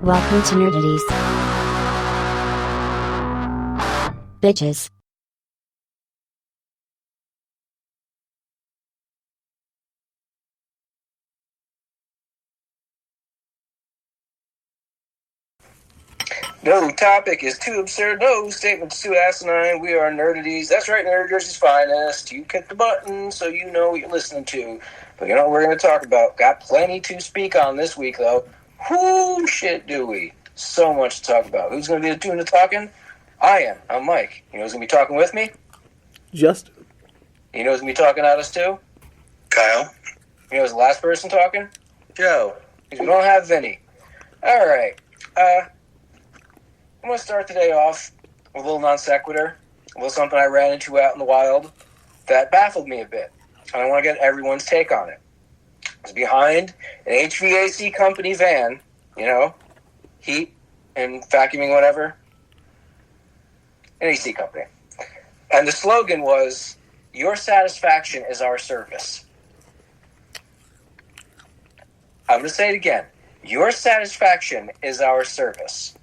Welcome to Nerdities. Bitches. No topic is too absurd. No statement's too asinine. We are Nerdities. That's right, Nerd Jersey's finest. You click the button so you know what you're listening to. But you know what we're going to talk about? Got plenty to speak on this week, though. Whoo, shit, do we? So much to talk about. Who's going to be doing the talking? I am. I'm Mike. You know who's going to be talking with me? Justin. You know who's going to be talking at us, too? Kyle. You know who's the last person talking? Joe. Because we don't have Vinny. All right. I'm going to start the day off with a little non sequitur, a little something I ran into out in the wild that baffled me a bit. And I want to get everyone's take on it. I was behind an HVAC company van, you know, heat and vacuuming, whatever. An AC company. And the slogan was, "Your satisfaction is our service." I'm going to say it again. Your satisfaction is our service.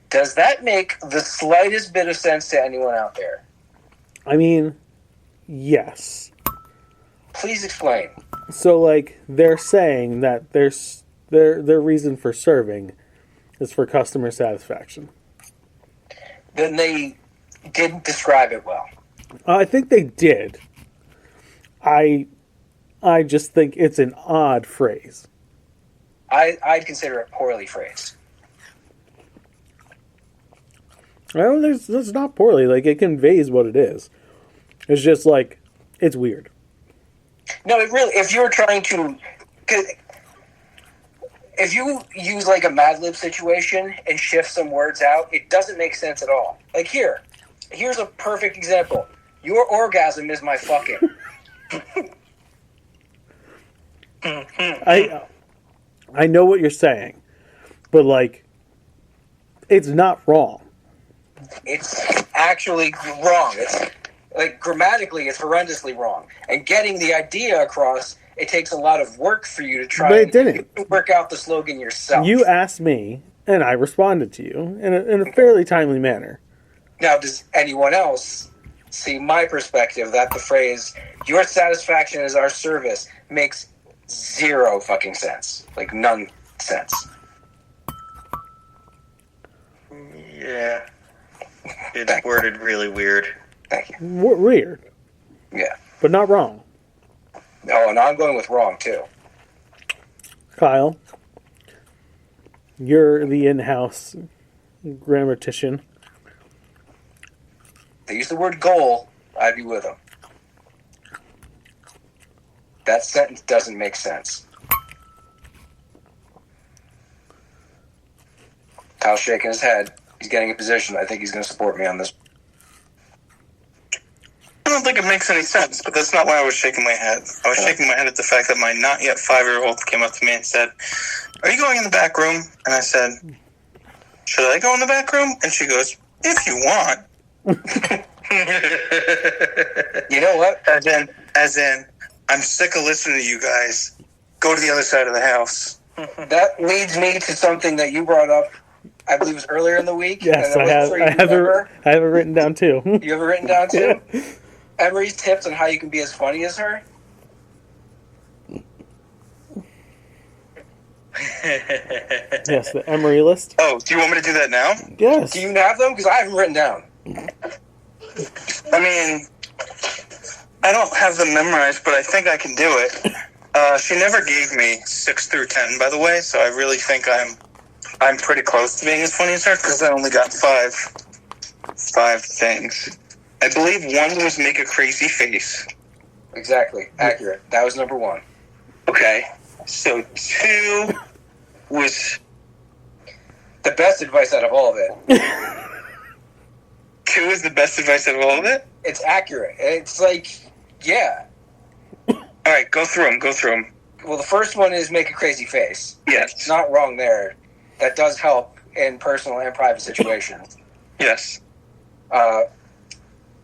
Does that make the slightest bit of sense to anyone out there? I mean, yes. Please explain. So, like, they're saying that their reason for serving is for customer satisfaction. Then they didn't describe it well. I think they did. I just think it's an odd phrase. I'd consider it poorly phrased. Well, that's not poorly. Like, it conveys what it is. It's just, like, it's weird. No, it really, if you're trying to, if you use, like, a Mad Lib situation and shift some words out, it doesn't make sense at all. Like, here's a perfect example. Your orgasm is my fucking. I know what you're saying, but, like, it's not wrong. It's actually wrong. It's like grammatically, it's horrendously wrong. And getting the idea across, it takes a lot of work for you to try But it didn't. work out the slogan yourself. You asked me, and I responded to you in a fairly timely manner. Now, does anyone else see my perspective that the phrase "your satisfaction is our service" makes zero fucking sense? Like, none sense. Yeah. It's worded really weird. Thank you. Weird, Yeah. but not wrong. Oh, and I'm going with wrong, too. Kyle, you're the in-house grammatician. If they use the word goal, I'd be with them. That sentence doesn't make sense. Kyle's shaking his head. He's getting a position. I think he's going to support me on this. I don't think it makes any sense, but that's not why I was shaking my head. I was shaking my head at the fact that my not yet 5-year-old came up to me and said, "Are you going in the back room?" And I said, "Should I go in the back room?" And she goes, "If you want." You know what? As in, I'm sick of listening to you guys. Go to the other side of the house. That leads me to something that you brought up, I believe it was earlier in the week. Yes, and I have it written down too. You have it written down too? Emery's tips on how you can be as funny as her? Yes, the Emery list. Oh, do you want me to do that now? Yes. Do you have them? Because I have them written down. I mean, I don't have them memorized, but I think I can do it. She never gave me 6 through 10, by the way, so I really think I'm pretty close to being as funny as her because I only got five things. I believe one was make a crazy face. Exactly. Accurate. That was number 1. Okay. So 2 was the best advice out of all of it. 2 is the best advice out of all of it? It's accurate. It's like, yeah. All right, go through them. Well, the first one is make a crazy face. Yes. It's not wrong there. That does help in personal and private situations. Yes.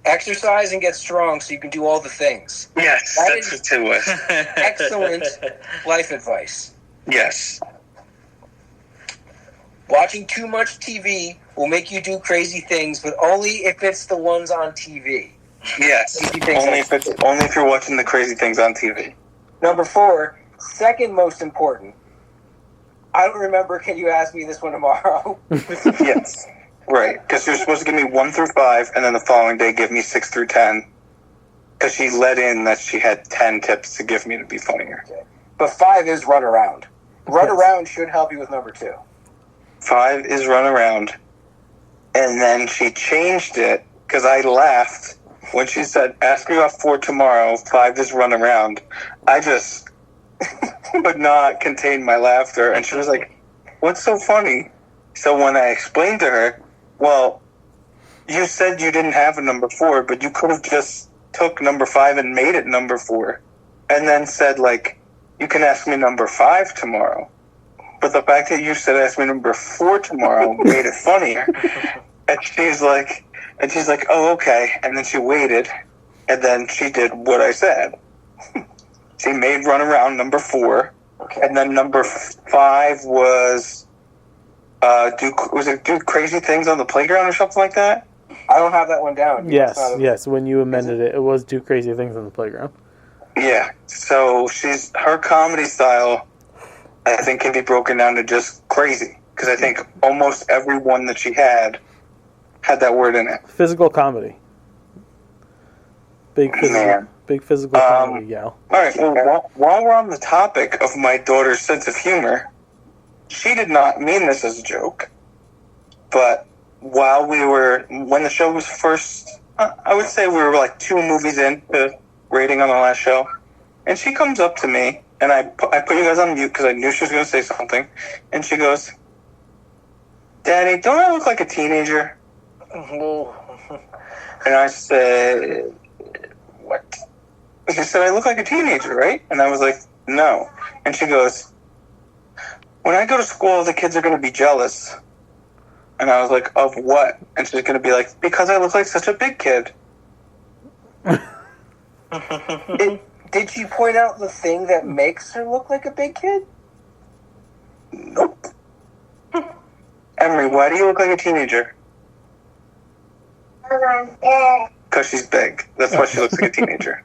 Exercise and get strong so you can do all the things. Yes, that's what 2 was. Excellent life advice. Yes. Watching too much TV will make you do crazy things, but only if it's the ones on TV. Yes, only if you're watching the crazy things on TV. Number 4, second most important. I don't remember. Can you ask me this one tomorrow? Yes, right. Because you're supposed to give me 1 through 5, and then the following day give me 6 through 10. Because she let in that she had 10 tips to give me to be funnier. Okay. But 5 is run around. Run around should help you with number 2. 5 is run around. And then she changed it because I laughed when she said, ask me about 4 tomorrow, 5 is run around. I just could not contain my laughter. And she was like, what's so funny? So when I explained to her, well, you said you didn't have a number 4, but you could have just took number 5 and made it number 4. And then said, like, you can ask me number 5 tomorrow. But the fact that you said ask me number 4 tomorrow made it funnier. And she's like, oh, okay. And then she waited, and then she did what I said. She made run around number 4, okay. And then number 5 was do crazy things on the playground or something like that? I don't have that one down. Yes. When you amended it was do crazy things on the playground. Yeah. So her comedy style, I think, can be broken down to just crazy. Because I think almost every one that she had that word in it. Physical comedy. Big physical comedy, gal. All right. Well, while we're on the topic of my daughter's sense of humor, she did not mean this as a joke. But when the show was first, I would say we were like 2 movies in to rating on the last show, and she comes up to me, and I put you guys on mute because I knew she was going to say something, and she goes, Daddy, don't I look like a teenager? And I said, what? She said, I look like a teenager, right? And I was like, no. And she goes, when I go to school, the kids are going to be jealous. And I was like, of what? And she's going to be like, because I look like such a big kid. Did she point out the thing that makes her look like a big kid? Nope. Emery, why do you look like a teenager? Because she's big. That's why she looks like a teenager.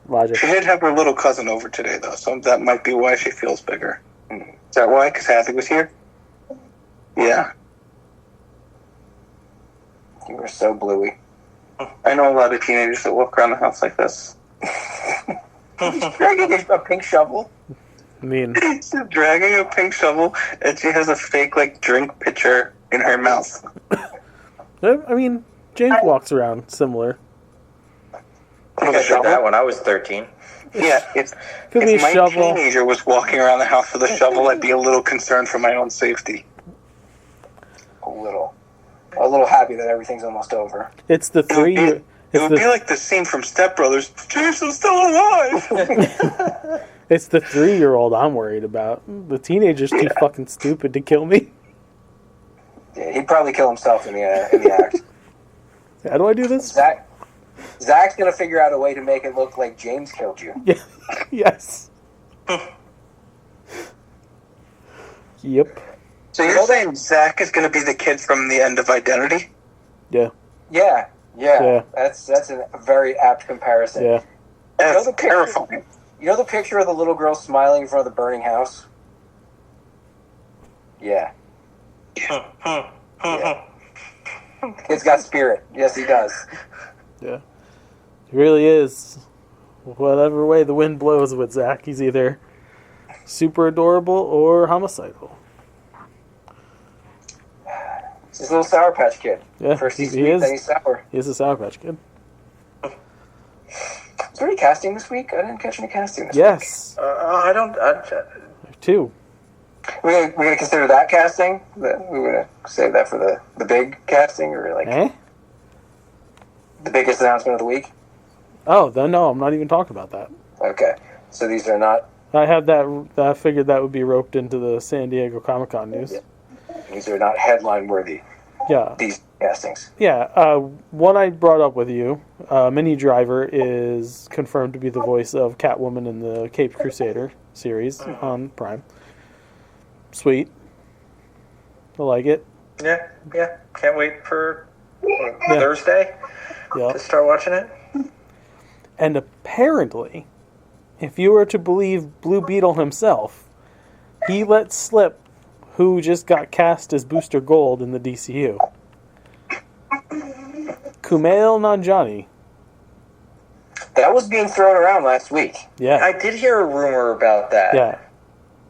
Logic. She did have her little cousin over today, though, so that might be why she feels bigger. Is that why? Because Hattie was here? Yeah. You were so bluey. I know a lot of teenagers that walk around the house like this. Dragging a pink shovel. I mean, she's dragging a pink shovel, and she has a fake, like, drink pitcher in her mouth. I mean, James walks around similar. I think I did that when I was 13. Yeah, if my shovel. Teenager was walking around the house with a shovel, I'd be a little concerned for my own safety. A little happy that everything's almost over. It's the 3 year. It would be like the scene from Step Brothers. James is still alive. It's the 3-year-old I'm worried about. The teenager's too fucking stupid to kill me. Yeah, he'd probably kill himself in the act. How do I do this? Zach's gonna figure out a way to make it look like James killed you. Yeah. Yes. Yep. So you're saying Zach is going to be the kid from the end of Identity? Yeah. Yeah. That's a very apt comparison. Yeah. That's terrifying. You know the picture of the little girl smiling in front of the burning house? Yeah. Yeah. Kid's got spirit. Yes, he does. Yeah. He really is. Whatever way the wind blows with Zach, he's either super adorable or homicidal. He's a little Sour Patch Kid. Yeah, first he's sweet, then he's sour. He is a Sour Patch Kid. Is there any casting this week? I didn't catch any casting this week. Yes. I don't. 2. We're gonna consider that casting? We're gonna save that for the big casting, or like the biggest announcement of the week? Oh, no, I'm not even talking about that. Okay, so these are not. I have that. I figured that would be roped into the San Diego Comic-Con news. Yeah. These are not headline worthy. Yeah. These castings. Yeah. One I brought up with you, Minnie Driver is confirmed to be the voice of Catwoman in the Caped Crusader series on Prime. Sweet. I like it. Yeah. Can't wait for Yeah. Thursday Yep. to start watching it. And apparently, if you were to believe Blue Beetle himself, he let slip who just got cast as Booster Gold in the DCU. Kumail Nanjiani. That was being thrown around last week. Yeah. I did hear a rumor about that. Yeah.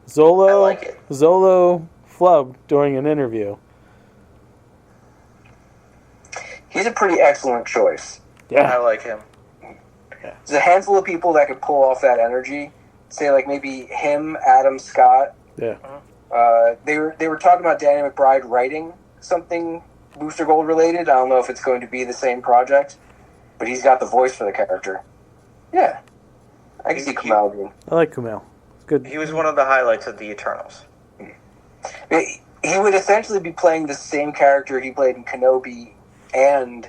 Zolo, I like it. Zolo flubbed during an interview. He's a pretty excellent choice. I Yeah. like him. There's a handful of people that could pull off that energy. Say like maybe him, Adam Scott. Yeah. They were talking about Danny McBride writing something Booster Gold related. I don't know if it's going to be the same project, but he's got the voice for the character. Yeah, I can see Kumail being. I like Kumail. It's good. He was one of the highlights of the Eternals. He would essentially be playing the same character he played in Kenobi and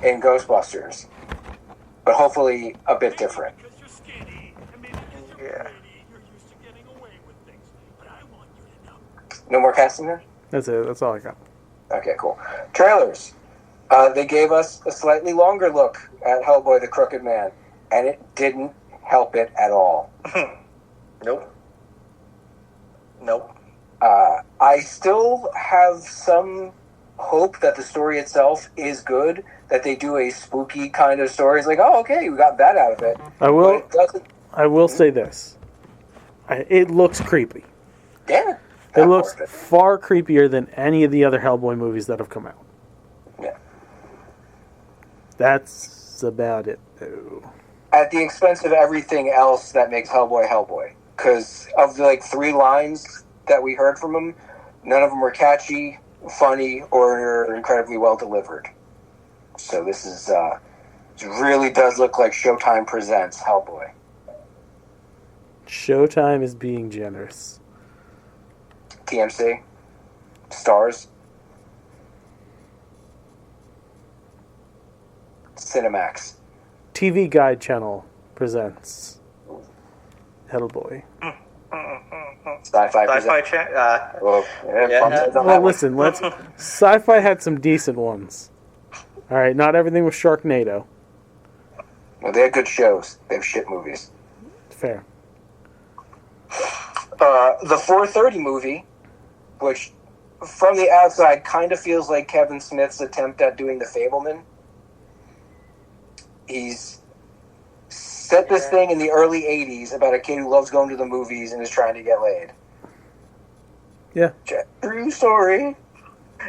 in Ghostbusters, but hopefully a bit different. Yeah. No more casting there? That's it. That's all I got. Okay, cool. Trailers. They gave us a slightly longer look at Hellboy the Crooked Man, and it didn't help it at all. Nope. I still have some hope that the story itself is good, that they do a spooky kind of story. It's like, oh, okay, we got that out of it. I will. But it doesn't. I will say this. It looks creepy. Yeah. It looks far creepier than any of the other Hellboy movies that have come out. Yeah. That's about it, though. At the expense of everything else that makes Hellboy Hellboy. Because of the, like, 3 lines that we heard from him, none of them were catchy, funny, or incredibly well delivered. So this is, it really does look like Showtime presents Hellboy. Showtime is being generous. TMC. Stars. Cinemax. TV Guide Channel presents Hellboy. Sci-fi Sci-fi presents. chat. Well, yeah, Yeah. thumbs up on Well, that one. listen, Sci-Fi had some decent ones. All right, not everything was Sharknado. Well, they have good shows. They have shit movies. Fair. The 4:30 movie, which from the outside kind of feels like Kevin Smith's attempt at doing The Fableman. He's set this thing in the early 80s about a kid who loves going to the movies and is trying to get laid. Yeah. True story.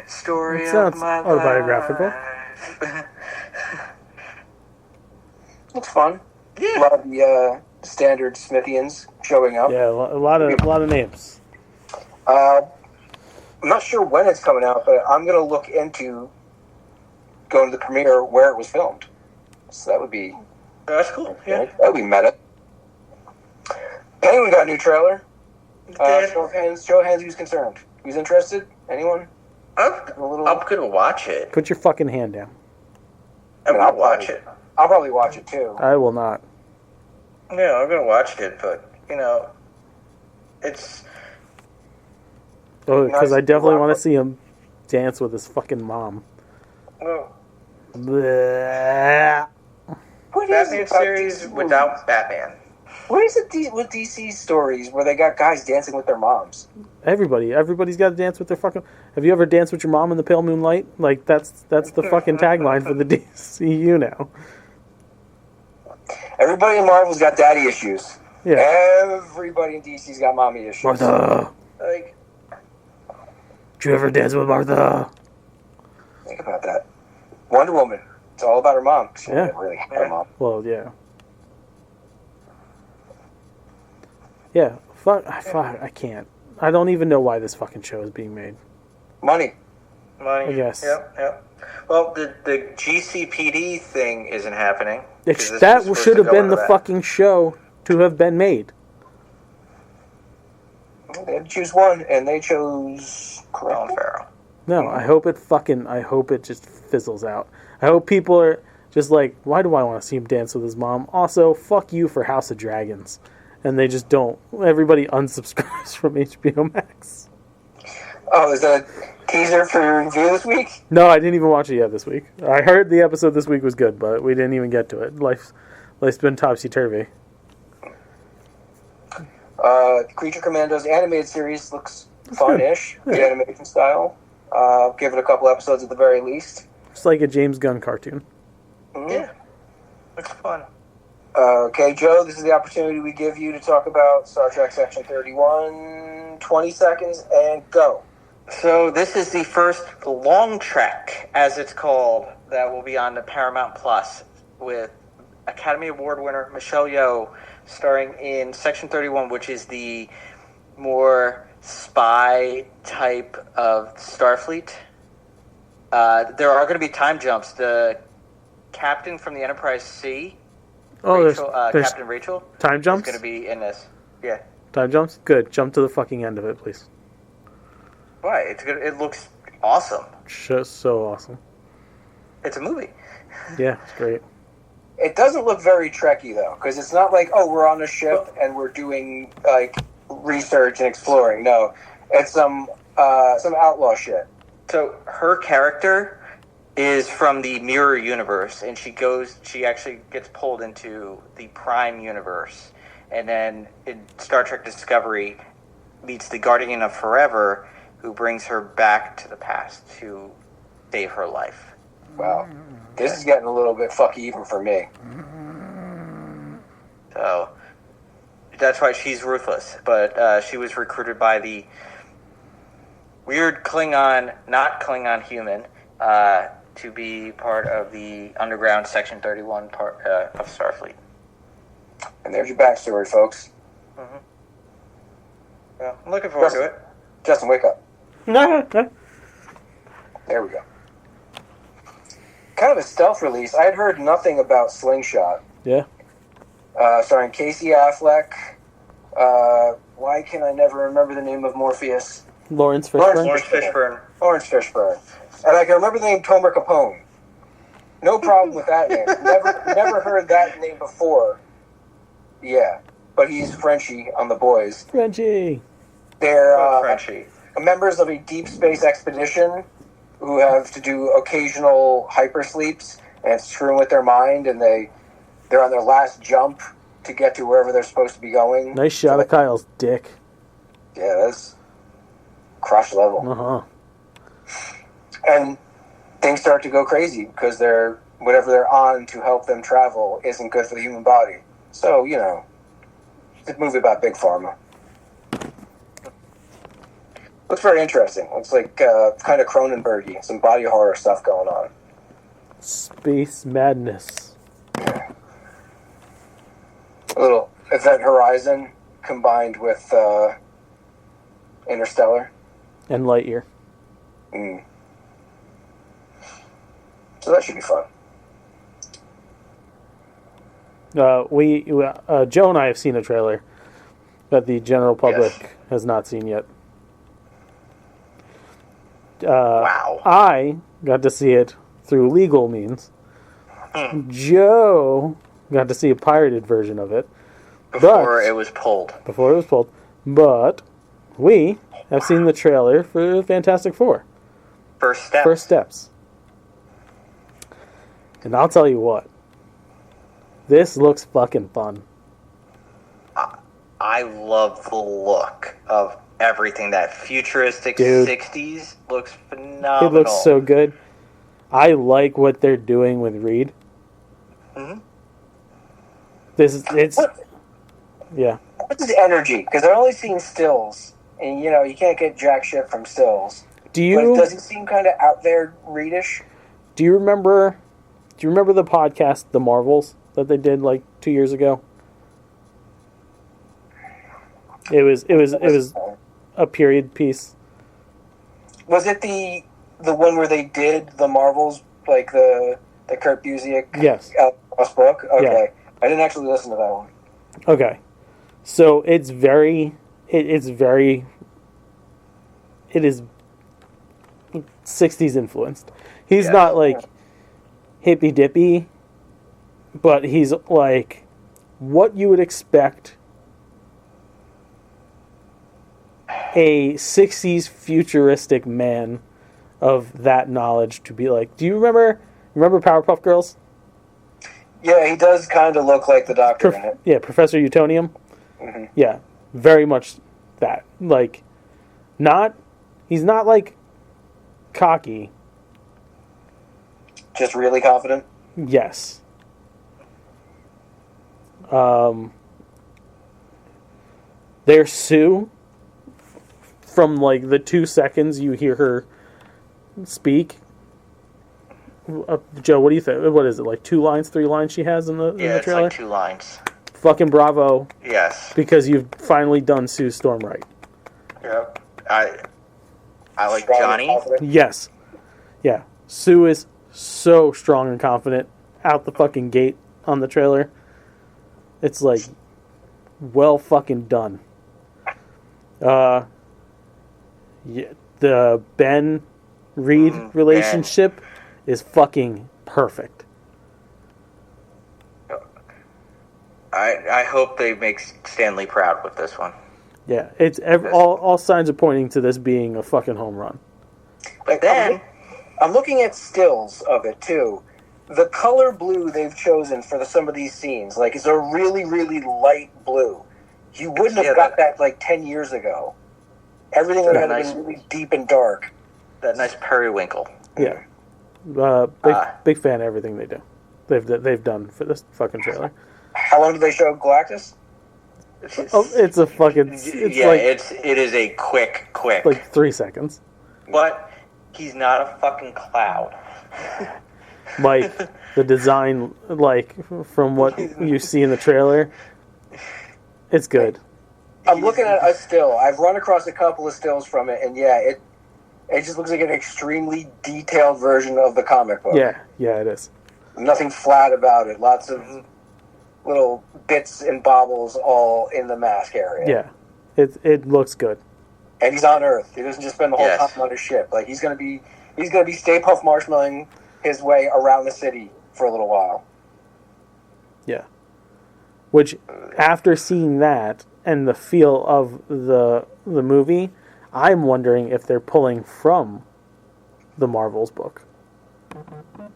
Story It of sounds my autobiographical. life. Looks fun. A Yeah. lot of the standard Smithians showing up. Yeah, a lot of names. I'm not sure when it's coming out, but I'm going to look into going to the premiere where it was filmed. So that would be That's cool. Yeah. that would be meta. Penguin got a new trailer. Did. Show of hands who's concerned. Who's interested? Anyone? I'm A little. I'm gonna watch it. Put your fucking hand down. I'm I'll gonna watch it. I'll probably watch it too. I will not. Yeah, I'm gonna watch it, but it's Oh, because I Nice. definitely want to see him dance with his fucking mom. well, Bleh. What is Batman it about series DC without movies? Batman. What is it with DC stories where they got guys dancing with their moms? Everybody's got to dance with their fucking. Have you ever danced with your mom in the pale moonlight? Like that's the fucking tagline for the DCU now. Everybody in Marvel's got daddy issues. Yeah. Everybody in DC's got mommy issues. Martha, Like, did you ever dance with Martha? think about that. Wonder Woman. It's all about her mom. She Yeah. didn't really have a mom. Well, yeah. Yeah. Fuck. I can't. I don't even know why this fucking show is being made. Money. Money. I guess. Yep. Well, the GCPD thing isn't happening. 'cause this That was supposed should to have go been into the that. fucking show to have been made. They had to choose one, and they chose Colin correct. Farrell. No, I hope it just fizzles out. I hope people are just like, why do I want to see him dance with his mom? Also, fuck you for House of Dragons. and they just don't. Everybody unsubscribes from HBO Max. Oh, is that a teaser for your review this week? No, I didn't even watch it yet this week. I heard the episode this week was good, but we didn't even get to it. Life's been topsy-turvy. Creature Commandos animated series looks fun-ish, the animation style. Give it a couple episodes at the very least. It's like a James Gunn cartoon. Mm-hmm. Yeah. Looks fun. Okay, Joe, this is the opportunity we give you to talk about Star Trek Section 31. 20 seconds, and go. So this is the first long trek, as it's called, that will be on the Paramount Plus with Academy Award winner Michelle Yeoh starring in Section 31, which is the more spy type of Starfleet. There are going to be time jumps. The captain from the Enterprise C, There's Captain Rachel, time jumps? is going to be in this. Yeah. Time jumps? Good. Jump to the fucking end of it, please. Why? It's good. It looks awesome. Just so awesome. It's a movie. Yeah, it's great. It doesn't look very Trekky, though, because it's not like, oh, we're on a ship and we're doing, like, research and exploring. No, it's some outlaw shit. So her character is from the Mirror Universe, and she actually gets pulled into the Prime Universe. And then in Star Trek Discovery meets the Guardian of Forever, who brings her back to the past to save her life. Wow. This is getting a little bit fucky even for me. So that's why she's ruthless. But she was recruited by the weird Klingon, not Klingon human, to be part of the underground Section 31 part of Starfleet. And there's your backstory, folks. Mm-hmm. Well, I'm looking forward to it. Justin, wake up. There we go. Kind of a stealth release. I had heard nothing about Slingshot. Yeah. Starring Casey Affleck. Why can I never remember the name of Morpheus? Lawrence Fishburne. Lawrence Fishburne. Lawrence Fishburne. And I can remember the name Tomer Capone. No problem with that name. Never heard that name before. Yeah. But he's Frenchie on The Boys. Frenchie. They're Frenchie. members of a deep space expedition who have to do occasional hypersleeps, and it's screwing with their mind, and they're on their last jump to get to wherever they're supposed to be going. Nice shot of Kyle's dick. Yeah, that's crush level. Uh-huh. And things start to go crazy because whatever they're on to help them travel isn't good for the human body. So, it's a movie about Big Pharma. Looks very interesting. Looks like kind of Cronenberg-y. Some body horror stuff going on. Space madness. A little Event Horizon combined with Interstellar. And Lightyear. Mm. So that should be fun. Joe and I have seen a trailer that the general public has not seen yet. Wow. I got to see it through legal means. Joe got to see a pirated version of it. Before it was pulled. But we have seen the trailer for Fantastic Four. First steps. And I'll tell you what. This looks fucking fun. I love the look of everything. That futuristic Dude. 60s looks phenomenal. It looks so good. I like what they're doing with Reed. Mm-hmm. Yeah. What's his energy? Because I've only seen stills. And, you can't get jack shit from stills. But does he seem kind of out there Reedish? Do you remember the podcast, The Marvels, that they did like 2 years ago? It was a period piece. Was it the one where they did the Marvels, like the Kurt Busiek Yes. Ross book? Okay. Yeah. I didn't actually listen to that one. Okay. So it is 60s influenced. He's not like hippy dippy, but he's like what you would expect a 60s futuristic man of that knowledge to be like, do you remember Powerpuff Girls? Yeah, he does kind of look like the Doctor in it. Yeah, Professor Utonium. Mm-hmm. Yeah, very much that. Like, he's not like cocky. Just really confident. Yes. There's Sue. From like the 2 seconds you hear her speak. Joe, what do you think? What is it, like 2 lines, 3 lines she has in the Yeah, trailer? it's like 2 lines. Fucking bravo. Yes. Because you've finally done Sue Storm right. Yep. I like Strong and Johnny. confident. Yes. Yeah. Sue is so strong and confident out the fucking gate on the trailer. It's like well fucking done. Yeah, the Ben Reed relationship is fucking perfect. I hope they make Stanley proud with this one. Yeah, it's all signs are pointing to this being a fucking home run. But then I'm looking at stills of it too. The color blue they've chosen for some of these scenes, like, is a really, really light blue. You wouldn't have got that like 10 years ago. Everything would have been really deep and dark. that nice periwinkle. Yeah, big fan of everything they do. They've done for this fucking trailer. How long did they show Galactus? Oh, it's a fucking. It is a quick. Like 3 seconds. But he's not a fucking cloud. Like the design, like from what you see in the trailer, it's good. I'm looking at a still. I've run across a couple of stills from it, and yeah, it just looks like an extremely detailed version of the comic book. Yeah, it is. Nothing flat about it. Lots of little bits and bobbles all in the mask area. Yeah, it looks good. And he's on Earth. He doesn't just spend the whole time on his ship. Like, he's gonna be Stay Puft Marshmallowing his way around the city for a little while. Yeah. Which, after seeing that and the feel of the movie, I'm wondering if they're pulling from the Marvel's book.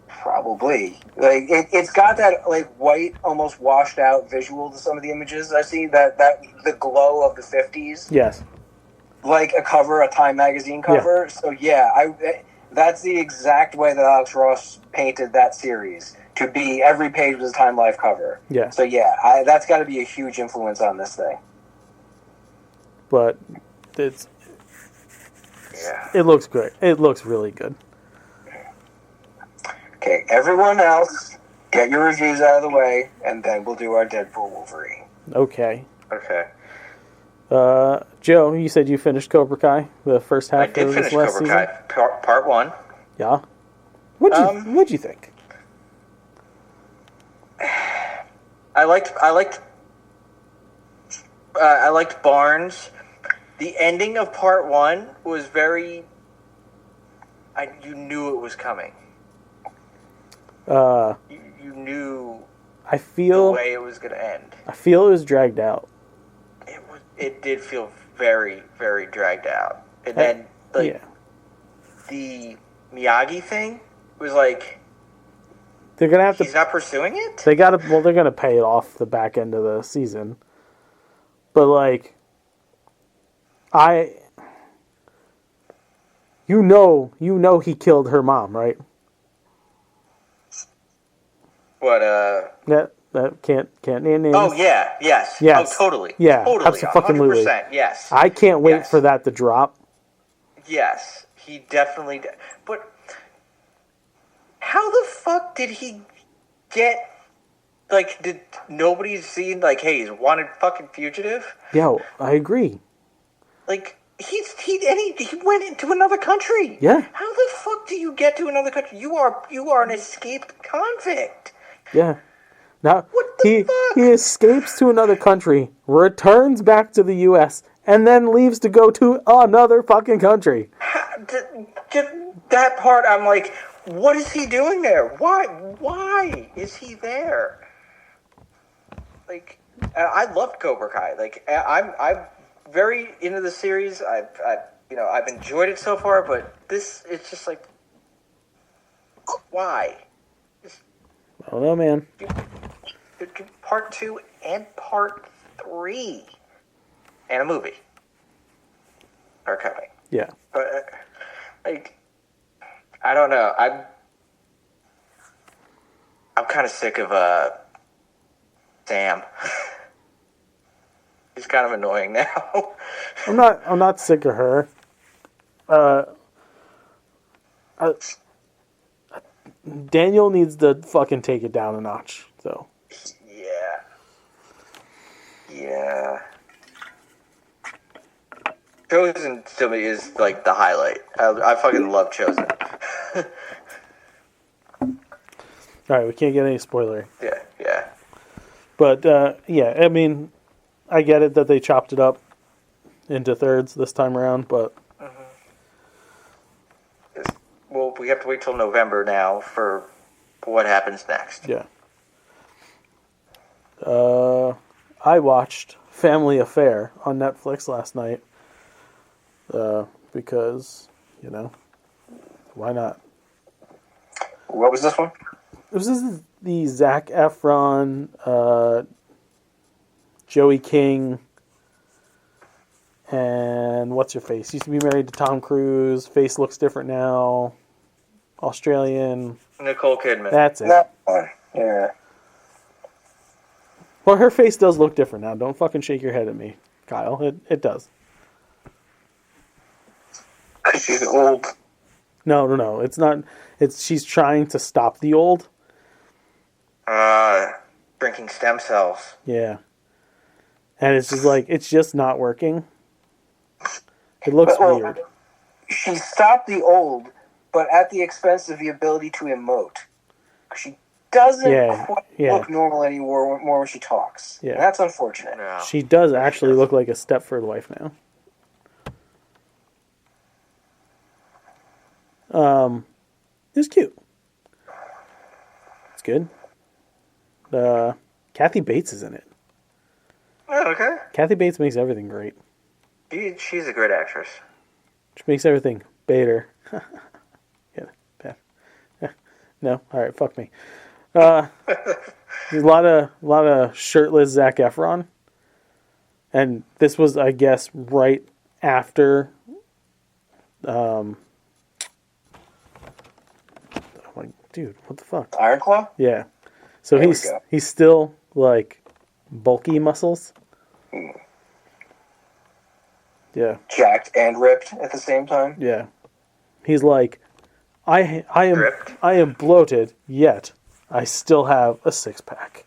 Probably. Like, it's got that like white, almost washed out visual to some of the images I've seen. That the glow of the 50s. Yes. Like a cover, a Time magazine cover. Yeah. So yeah, that's the exact way that Alex Ross painted that series, to be every page was a Time Life cover. Yeah. So yeah, that's got to be a huge influence on this thing. But it looks great. It looks really good. Okay, everyone else, get your reviews out of the way, and then we'll do our Deadpool Wolverine. Okay. Okay. Joe, you said you finished Cobra Kai, the first half of this last season? I did finish Cobra Kai, part 1. Yeah? What'd you think? I liked Barnes. The ending of part 1 was very... you knew it was coming. You knew the way it was going to end. I feel it was dragged out. It did feel very, very dragged out. And then, the Miyagi thing was like... They're gonna have He's not pursuing it? They're gonna pay it off the back end of the season. But, like... You know he killed her mom, right? What, That can't name names. Oh, yeah, yes. Oh, totally. Yeah, totally. absolutely. 100%, yes. I can't wait for that to drop. Yes, he definitely did. But how the fuck did he get, like, did nobody see, like, hey, he's a wanted fucking fugitive? Yo, I agree. Like, he went into another country. Yeah. How the fuck do you get to another country? You are an escaped convict. Yeah. Now, what the fuck? He escapes to another country, returns back to the U.S., and then leaves to go to another fucking country. That part, I'm like, what is he doing there? Why is he there? Like, I loved Cobra Kai. Like, I very into the series. I've enjoyed it so far, but it's just like, why? I don't know, man. Part 2 and Part 3 and a movie are coming. Yeah. But I don't know. I'm kind of sick of Sam. He's kind of annoying now. I'm not sick of her. Daniel needs to fucking take it down a notch. So. Yeah. Chosen to me is like the highlight. I fucking love Chosen. All right, we can't get any spoiler. Yeah. But yeah, I mean, I get it that they chopped it up into thirds this time around, but well, we have to wait till November now for what happens next. Yeah. I watched Family Affair on Netflix last night because, why not? What was this one? This is the Zac Efron, Joey King, and what's her face? Used to be married to Tom Cruise. Face looks different now. Australian. Nicole Kidman. That's it. That one. Yeah. Well, her face does look different now. Don't fucking shake your head at me, Kyle. It does. Because she's old. No. It's not. She's trying to stop the old. Drinking stem cells. Yeah. And it's just like, it's just not working. It looks weird. She stopped the old, but at the expense of the ability to emote. She doesn't quite look normal anymore more when she talks. Yeah. And that's unfortunate. No. She does actually look like a Stepford wife now. It's cute. It's good. Kathy Bates is in it. Oh, okay. Kathy Bates makes everything great. She's a great actress. She makes everything better. Yeah, bad. No, all right, fuck me. There's a lot of shirtless Zac Efron, and this was, I guess, right after. Oh my dude, what the fuck? Iron Claw? Yeah, so There we he's go. he's still like bulky muscles. Yeah. Jacked and ripped at the same time. Yeah. He's like, I Ripped. am bloated, yet I still have a six-pack.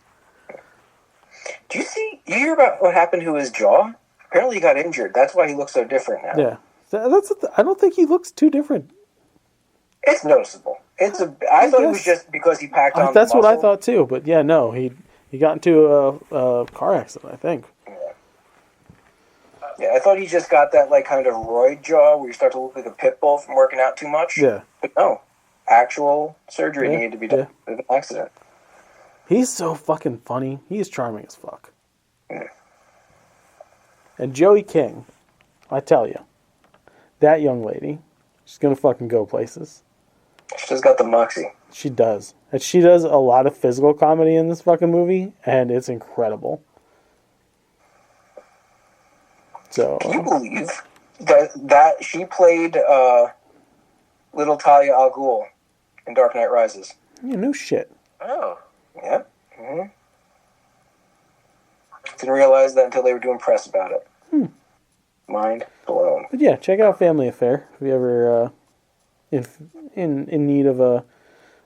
Do you hear about what happened to his jaw? Apparently he got injured. That's why he looks so different now. Yeah. I don't think he looks too different. It's noticeable. I thought it was just because he packed on That's the what I muscle. thought too, but yeah, no, he got into a car accident, I think. Yeah, I thought he just got that like kind of roid jaw where you start to look like a pit bull from working out too much. Yeah. But no, actual surgery Yeah, needed to be done with an accident. He's so fucking funny. He's charming as fuck. Yeah. And Joey King, I tell you, that young lady, she's gonna fucking go places. She just got the moxie. She does. And she does a lot of physical comedy in this fucking movie, and it's incredible. So, Can you believe that she played little Talia al Ghul in Dark Knight Rises? no shit. Oh. Yeah. Mm-hmm. Didn't realize that until they were doing press about it. Mind blown. But yeah, check out Family Affair if you ever in need of a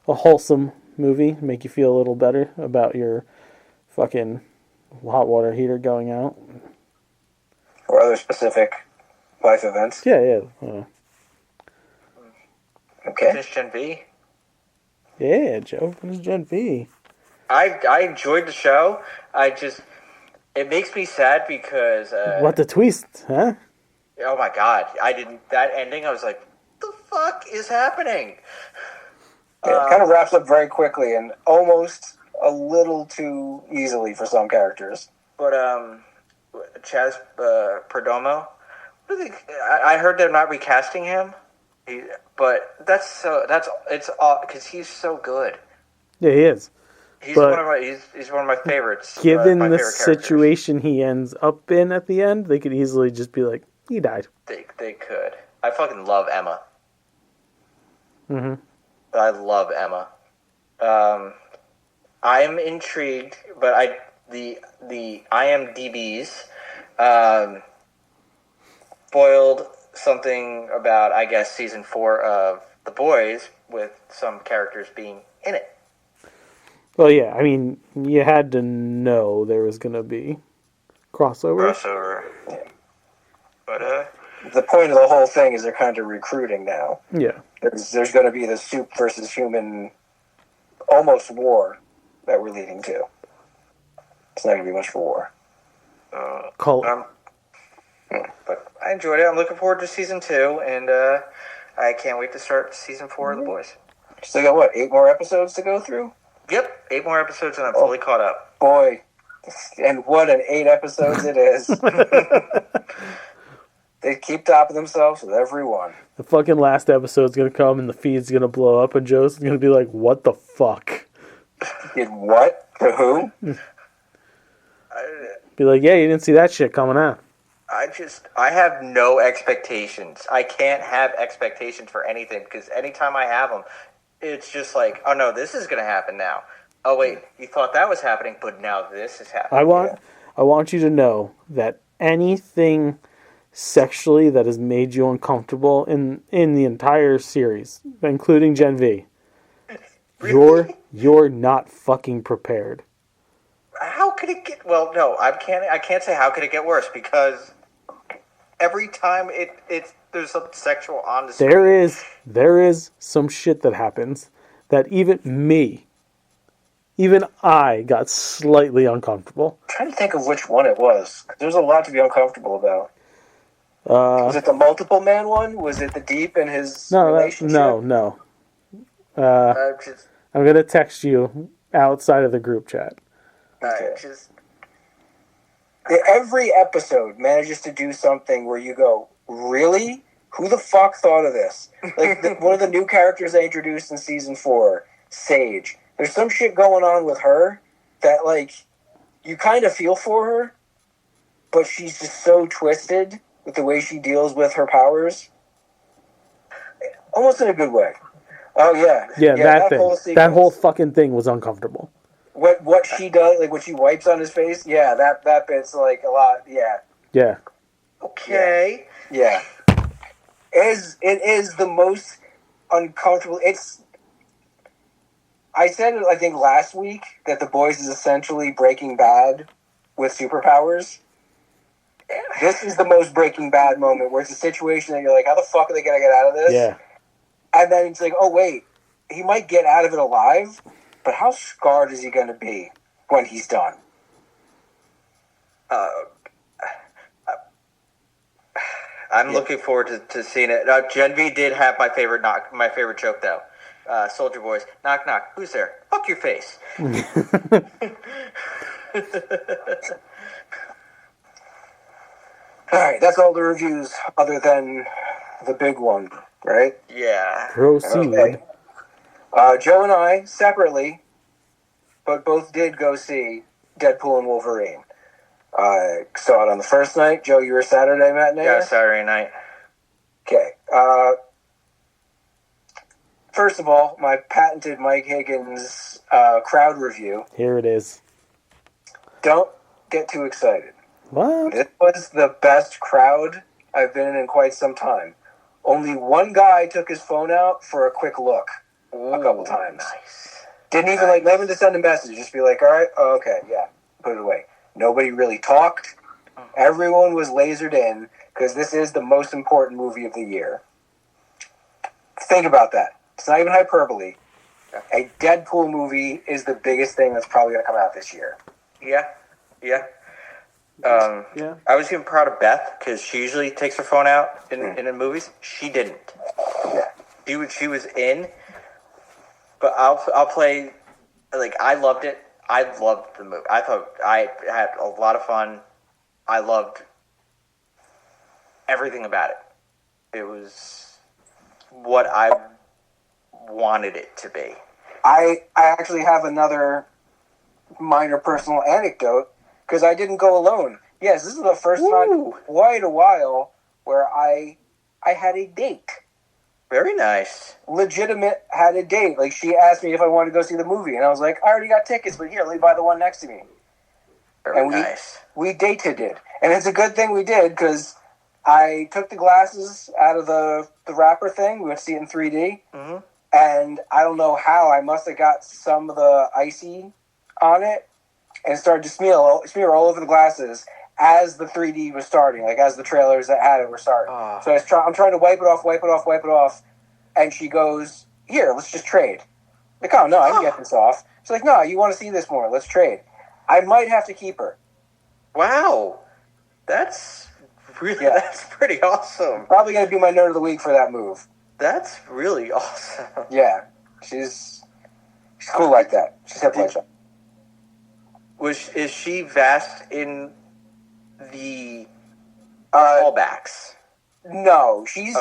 wholesome movie, make you feel a little better about your fucking hot water heater going out. Or other specific life events. Yeah. Okay. Finish Gen V. Yeah, Joe, finish Gen V. I enjoyed the show. It makes me sad because What the twist, huh? oh my god, that ending. I was like, what the fuck is happening? Yeah, it kind of wraps up very quickly and almost a little too easily for some characters. But Chaz Perdomo. What do they, I heard they're not recasting him, but it's because he's so good. Yeah, he is. He's But he's one of my favorites. Given my the favorite characters. situation he ends up in at the end, they could easily just be like, he died. They could. I fucking love Emma. Mm-hmm. I love Emma. I'm intrigued, but the IMDb's spoiled something about, I guess, season 4 of The Boys with some characters being in it. Well, yeah, I mean, you had to know there was going to be crossovers. Yeah. But The point of the whole thing is they're kind of recruiting now. Yeah. There's going to be the soup versus human almost war that we're leading to. It's not going to be much for war. But I enjoyed it. I'm looking forward to season 2, and I can't wait to start season 4 of The Boys. Still got, what, 8 more episodes to go through? Yep, 8 more episodes, and I'm fully caught up. Boy, and what an 8 episodes it is. They keep topping themselves with every one. The fucking last episode's going to come and the feed's going to blow up and Joe's going to be like, what the fuck? Did what? To who? Be like, yeah, you didn't see that shit coming out. I have no expectations. I can't have expectations for anything because anytime I have them, it's just like, oh no, this is going to happen now. Oh wait, you thought that was happening, but now this is happening. I want you to know that anything sexually that has made you uncomfortable in the entire series, including Gen V, Really? you're not fucking prepared. How could it get? Well, no, I can't say how could it get worse because every time there's something sexual on the screen. There is some shit that happens that even I got slightly uncomfortable. I'm trying to think of which one it was. There's a lot to be uncomfortable about. Was it the multiple man one? Was it the deep in his relationship? No. I'm gonna text you outside of the group chat. Every episode manages to do something where you go, really? Who the fuck thought of this? Like one of the new characters they introduced in season 4, Sage. There's some shit going on with her that, like, you kind of feel for her, but she's just so twisted with the way she deals with her powers. Almost in a good way. Oh, yeah. Yeah, that whole fucking thing was uncomfortable. What she does, like, when she wipes on his face, yeah, that bit's, like, a lot, yeah. Yeah. Okay. Yeah. It is the most uncomfortable. I said it, I think, last week that The Boys is essentially Breaking Bad with superpowers. This is the most Breaking Bad moment where it's a situation that you're like, how the fuck are they going to get out of this? Yeah. And then it's like, oh, wait, he might get out of it alive, but how scarred is he going to be when he's done? I'm looking forward to seeing it. Gen V did have my favorite joke though. Soldier Boys, knock knock. Who's there? Fuck your face. All right, that's all the reviews other than the big one, right? Yeah. Proceed. Okay. Joe and I, separately, but both did go see Deadpool and Wolverine. Saw it on the first night. Joe, you were Saturday matinee? Yeah, Saturday night. Okay. First of all, my patented Mike Higgins crowd review. Here it is. Don't get too excited. What? This was the best crowd I've been in quite some time. Only one guy took his phone out for a quick look a couple times. Nice. Didn't even not even to send a message. Just be like, all right, okay, yeah, put it away. Nobody really talked. Everyone was lasered in because this is the most important movie of the year. Think about that. It's not even hyperbole. A Deadpool movie is the biggest thing that's probably going to come out this year. Yeah. I was even proud of Beth because she usually takes her phone out in the movies. She didn't. Yeah. She was in, but I'll play. Like, I loved it. I loved the movie. I thought I had a lot of fun. I loved everything about it. It was what I wanted it to be. I actually have another minor personal anecdote because I didn't go alone. Yes, this is the first time in quite a while where I had a date. Very nice. Legitimate had a date. Like, she asked me if I wanted to go see the movie, and I was like, I already got tickets, but here, let me buy the one next to me. Very nice. We dated it. And it's a good thing we did, because I took the glasses out of the wrapper thing. We went to see it in 3D. Mm-hmm. And I don't know how, I must have got some of the icy on it, and it started to smear all over the glasses as the 3D was starting, like as the trailers that had it were starting. So I'm trying to wipe it off, and she goes, here, let's just trade. Like, oh, no, I can get this off. She's like, no, you want to see this more, let's trade. I might have to keep her. Wow. That's pretty awesome. Probably going to be my nerd of the week for that move. That's really awesome. Yeah, she's cool like that. She's hip like that. Is she vast in the callbacks? No, she's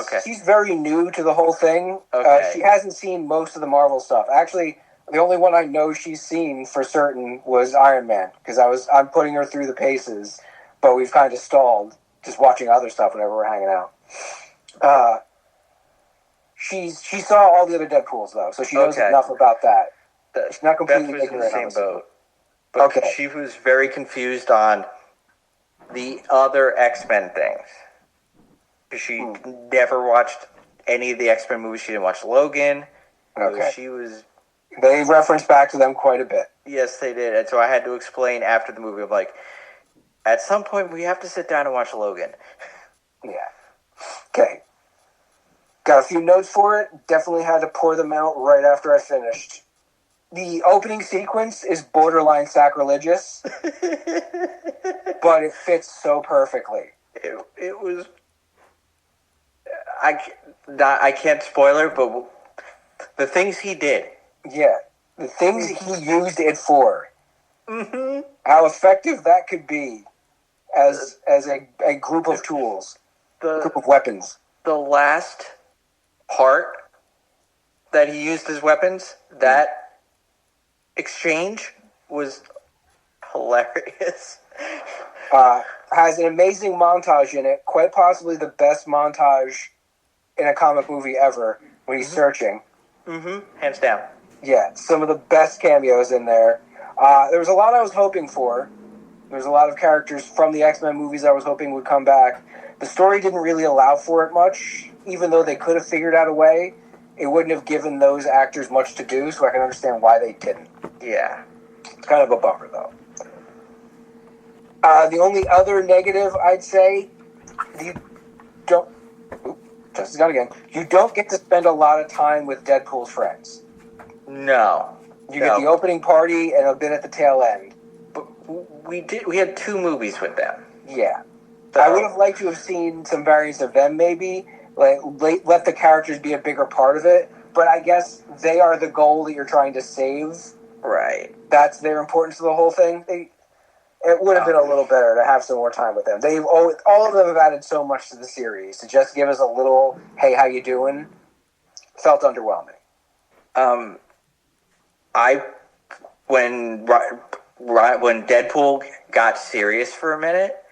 very new to the whole thing. Okay. She hasn't seen most of the Marvel stuff. Actually, the only one I know she's seen for certain was Iron Man, because I'm putting her through the paces, but we've kind of stalled just watching other stuff whenever we're hanging out. She saw all the other Deadpools though, so she knows enough about that. She's not completely Beth was in the same boat. But okay. She was very confused on the other X-Men things. She never watched any of the X-Men movies. She didn't watch Logan. Okay. They referenced back to them quite a bit. Yes, they did. And so I had to explain after the movie, I'm like, at some point we have to sit down and watch Logan. Yeah. Okay. Got a few notes for it. Definitely had to pour them out right after I finished. The opening sequence is borderline sacrilegious, but it fits so perfectly. It was... I can't spoil it, but the things he did. Yeah. The things he used it for. Mm-hmm. How effective that could be as a group of tools. A group of weapons. The last part that he used as weapons, that exchange was hilarious. Has an amazing montage in it, quite possibly the best montage in a comic movie ever, when he's searching. Mm-hmm. Hands down. Yeah, some of the best cameos in there. There was a lot I was hoping for. There's a lot of characters from the X-Men movies I was hoping would come back. The story didn't really allow for it much, even though they could have figured out a way. It wouldn't have given those actors much to do, so I can understand why they didn't. Yeah. It's kind of a bummer, though. The only other negative, I'd say, you don't get to spend a lot of time with Deadpool's friends. No. You get the opening party and a bit at the tail end. But we had 2 movies with them. Yeah. So, I would have liked to have seen some variants of them, maybe. Let the characters be a bigger part of it. But I guess they are the goal that you're trying to save. Right. That's their importance to the whole thing. It would have been a little better to have some more time with them. All of them have added so much to the series. To just give us a little, hey, how you doing, felt underwhelming. When Deadpool got serious for a minute,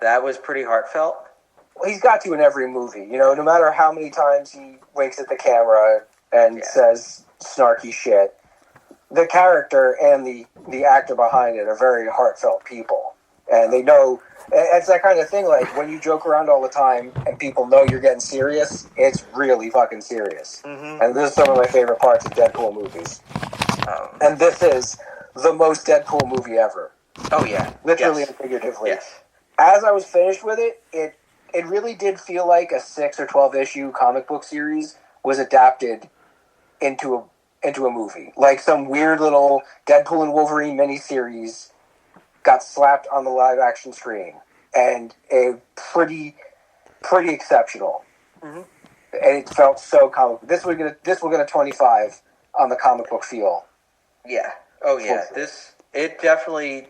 that was pretty heartfelt. Well, he's got to in every movie. No matter how many times he winks at the camera and says snarky shit, the character and the actor behind it are very heartfelt people. And they know, it's that kind of thing, like, when you joke around all the time and people know you're getting serious, it's really fucking serious. Mm-hmm. And this is some of my favorite parts of Deadpool movies. And this is the most Deadpool movie ever. Oh, yeah. Literally and figuratively. Yes. As I was finished with it, it really did feel like a 6 or 12 issue comic book series was adapted into a movie. Like some weird little Deadpool and Wolverine miniseries got slapped on the live action screen. And a pretty exceptional. Mm-hmm. And it felt so comic book. This will get a 25 on the comic book feel. Yeah. Oh yeah. It definitely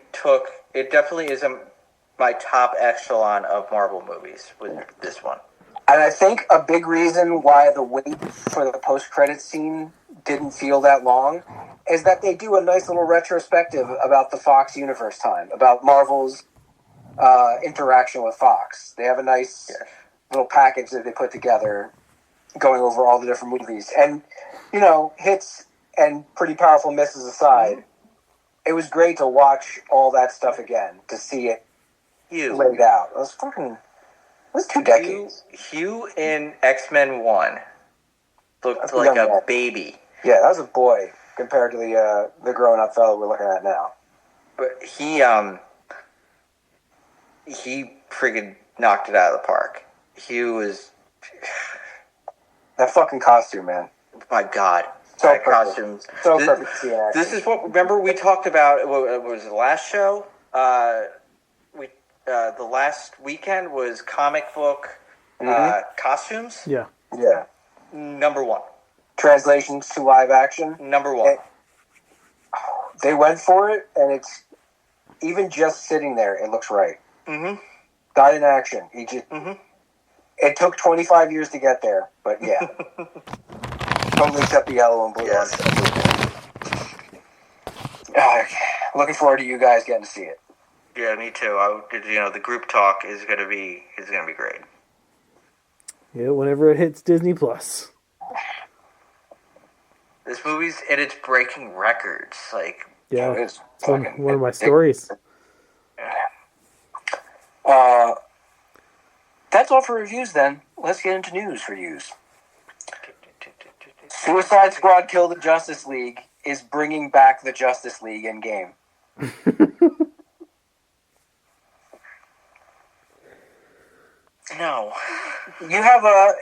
is my top echelon of Marvel movies with this one. And I think a big reason why the wait for the post-credits scene didn't feel that long is that they do a nice little retrospective about the Fox universe time, about Marvel's interaction with Fox. They have a nice little package that they put together going over all the different movies. And, hits and pretty powerful misses aside, it was great to watch all that stuff again, to see it laid out. It was 2 decades. Hugh in X-Men 1 looked like a baby. Yeah, that was a boy compared to the grown-up fellow we're looking at now. But he friggin' knocked it out of the park. Hugh was... That fucking costume, man. My God. That costume. So perfect to see in action. This is what, remember we talked about, it was the last show? The last weekend was comic book costumes. Yeah. Yeah. Number 1. Translations to live action. Number 1. They went for it, and it's even just sitting there, it looks right. Mm-hmm. Not in action. It took 25 years to get there, but yeah. Totally except the yellow and blue ones. Looking forward to you guys getting to see it. Yeah, me too. The group talk is gonna be great. Yeah, whenever it hits Disney Plus. This movie's it's breaking records. Yeah, it's one of my stories. That's all for reviews then. Let's get into news for news. Suicide Squad Kill the Justice League is bringing back the Justice League in game. No. You have a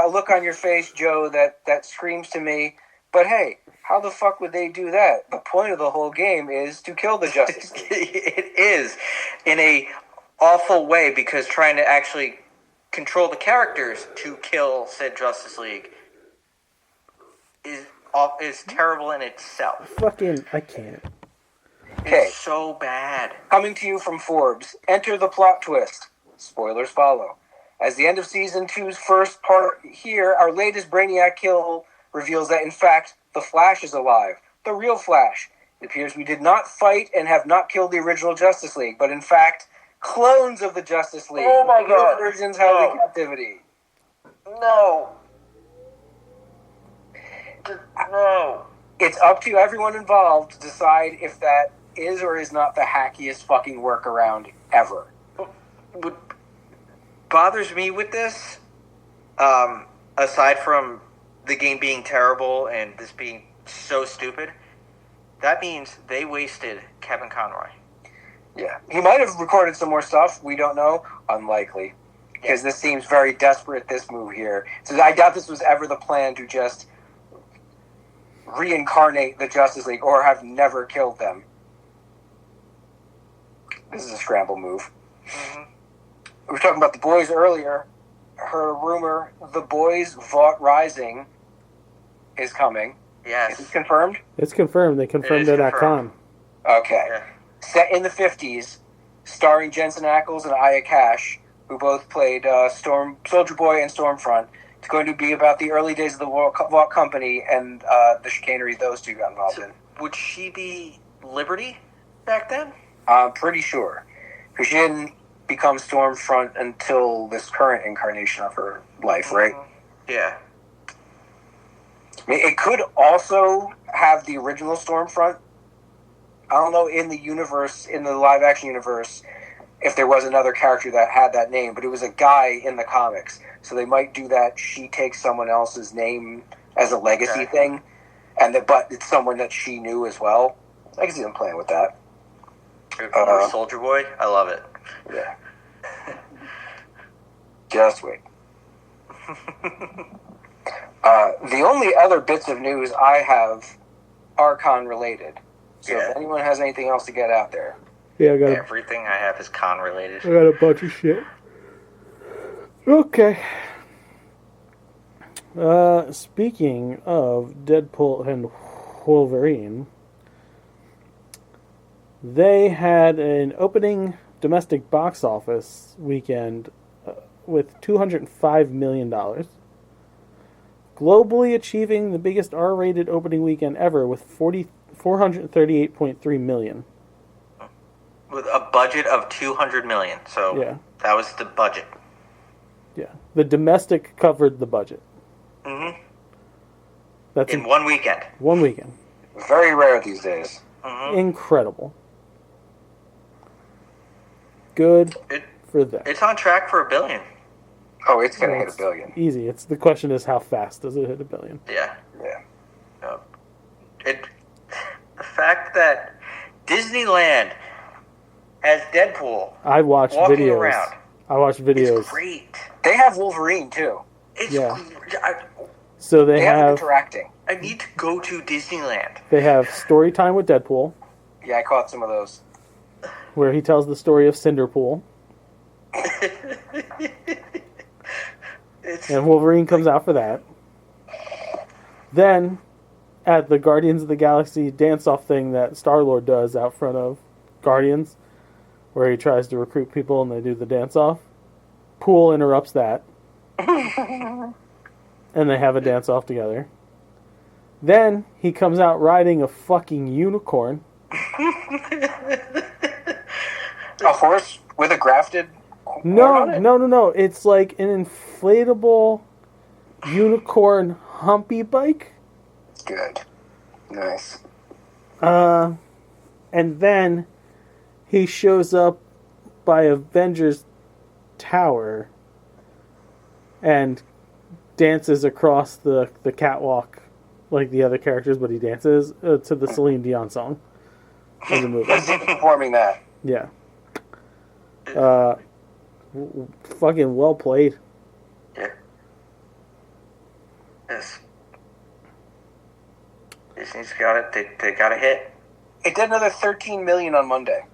look on your face, Joe, that screams to me, but hey, how the fuck would they do that? The point of the whole game is to kill the Justice League. It is, in a awful way, because trying to actually control the characters to kill said Justice League is terrible in itself. Fucking, I can't. Okay. It's so bad. Coming to you from Forbes, enter the plot twist. Spoilers follow. As the end of Season 2's first part here, our latest Brainiac kill reveals that, in fact, the Flash is alive. The real Flash. It appears we did not fight and have not killed the original Justice League, but in fact, clones of the Justice League. Oh my God. Versions held in captivity. No. No. It's up to everyone involved to decide if that is or is not the hackiest fucking workaround ever. What bothers me with this, aside from the game being terrible and this being so stupid, that means they wasted Kevin Conroy. Yeah. He might have recorded some more stuff. We don't know. Unlikely. Because this seems very desperate, this move here. So I doubt this was ever the plan to just reincarnate the Justice League or have never killed them. This is a scramble move. Mm-hmm. We were talking about The Boys earlier. Her rumor, The Boys Vought Rising is coming. Yes. Is it confirmed? It's confirmed. They confirmed it at Con. Okay. Yeah. Set in the 50s, starring Jensen Ackles and Aya Cash, who both played Soldier Boy and Stormfront. It's going to be about the early days of the Vault Company and the chicanery those two got involved in. Would she be Liberty back then? I'm pretty sure. Because she didn't become Stormfront until this current incarnation of her life, right? Yeah. I mean, it could also have the original Stormfront. I don't know in the universe, in the live-action universe, if there was another character that had that name, but it was a guy in the comics. So they might do that. She takes someone else's name as a legacy thing, but it's someone that she knew as well. I can see them playing with that. Soldier Boy? I love it. Yeah. Just wait. The only other bits of news I have are con-related. So if anyone has anything else to get out there. Yeah, Everything I have is con-related. I got a bunch of shit. Okay. Speaking of Deadpool and Wolverine, they had an opening domestic box office weekend with $205 million. Globally achieving the biggest R-rated opening weekend ever with $438.3 million. With a budget of $200 million. So Yeah. that was the budget. Yeah. The domestic covered the budget. Mm-hmm. That's In one weekend. one weekend. Very rare these days. Mm-hmm. Incredible. Good for them. It's on track for $1 billion. Oh, it's going to hit $1 billion. Easy. It's the question is how fast does it hit $1 billion? Yeah. Yeah. The fact that Disneyland has Deadpool I watched walking videos. around. I watched videos. It's great. They have Wolverine, too. It's Yeah. I, So They have them have interacting. I need to go to Disneyland. they have story time with Deadpool, Yeah, I caught some of those. where he tells the story of Cinderpool, It's and Wolverine comes out for that. Then, at the Guardians of the Galaxy dance-off thing that Star-Lord does out front of Guardians, where he tries to recruit people and they do the dance-off, Poole interrupts that. And they have a dance-off together. Then, he comes out riding a fucking unicorn. A horse with a grafted horn on it? No. It's like an inflatable unicorn humpy bike. Good. Nice. And then he shows up by Avengers Tower and dances across the catwalk like the other characters, but he dances to the Celine Dion song in the movie. He's performing that. Yeah. Fucking well played. Yeah. Yes. Disney's got it. They got a hit. It did another $13 million on Monday.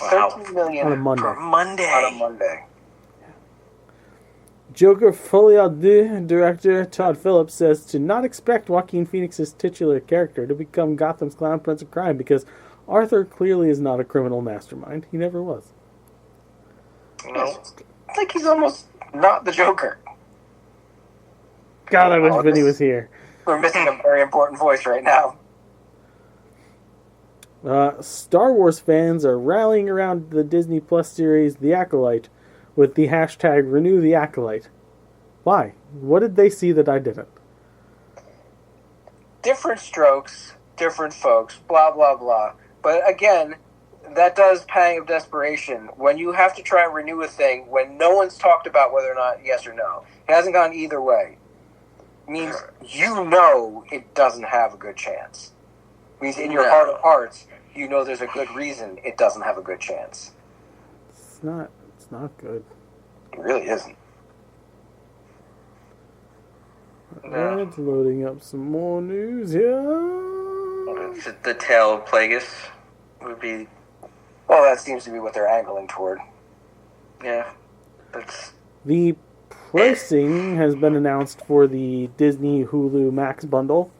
Wow. $13 million On a Monday. For Monday. on a Monday. Joker Folie à director Todd Phillips says to not expect Joaquin Phoenix's titular character to become Gotham's Clown Prince of Crime because Arthur clearly is not a criminal mastermind. He never was. No. I think he's almost not the Joker. God, I wish Vinny was here. We're missing a very important voice right now. Star Wars fans are rallying around the Disney Plus series The Acolyte with the hashtag Renew the Acolyte. Why? What did they see that I didn't? Different strokes, different folks, blah, blah, blah. But again, that does pang of desperation when you have to try and renew a thing when no one's talked about whether or not yes or no. It hasn't gone either way. It means you know it doesn't have a good chance. It means in your heart of hearts, you know there's a good reason it doesn't have a good chance. It's not good. It really isn't. No. It's loading up some more news here. The Tale of Plagueis would be, Well, that seems to be what they're angling toward. yeah. That's The pricing has been announced for the Disney Hulu Max bundle.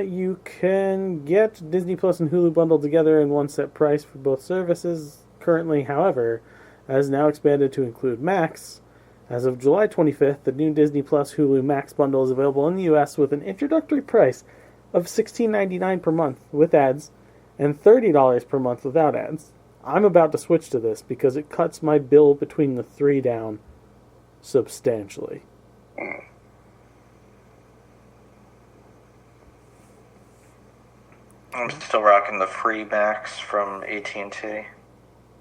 You can get Disney Plus and Hulu bundled together in one set price for both services. Currently, however, has now expanded to include Max. As of July 25th, the new Disney Plus Hulu Max bundle is available in the US with an introductory price of $16.99 per month with ads and $30 per month without ads. I'm about to switch to this because it cuts my bill between the three down substantially. I'm still rocking the free Max from AT&T.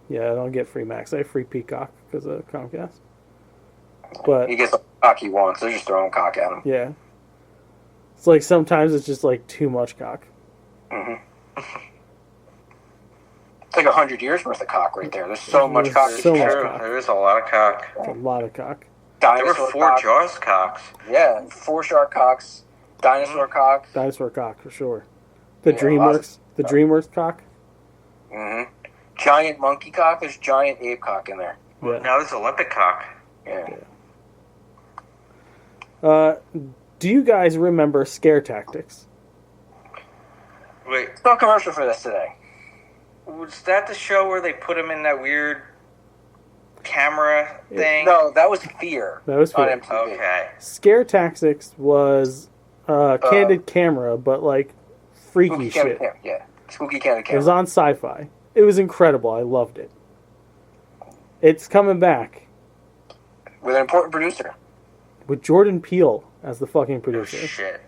Yeah, I don't get free Max. I have free Peacock because of Comcast. But He gets the cock he wants. They're just throwing cock at him. yeah, it's like sometimes it's just like too much cock. Mm-hmm. It's like 100 years worth of cock right there. There's so much cock. So much True, cock. there is a lot of cock. It's a lot of cock. There were Dinosaur 4 cock. Jaws cocks. Yeah, 4 shark cocks, dinosaur cocks. Dinosaur cock for sure. The Yeah, DreamWorks, lots the of DreamWorks cock. Mm-hmm. Giant monkey cock. There's giant ape cock in there. Yeah. Now there's Olympic cock. Yeah. Do you guys remember Scare Tactics? Wait, No commercial for this today. was that the show where they put him in that weird camera thing? No, that was Fear. That was Fear. On MTV. Okay. Scare Tactics was candid camera, but like freaky shit. Yeah, spooky candid It camera. was on Sci-Fi. It was incredible. I loved it. It's coming back With an important producer. with Jordan Peele as the fucking Oh, producer. shit.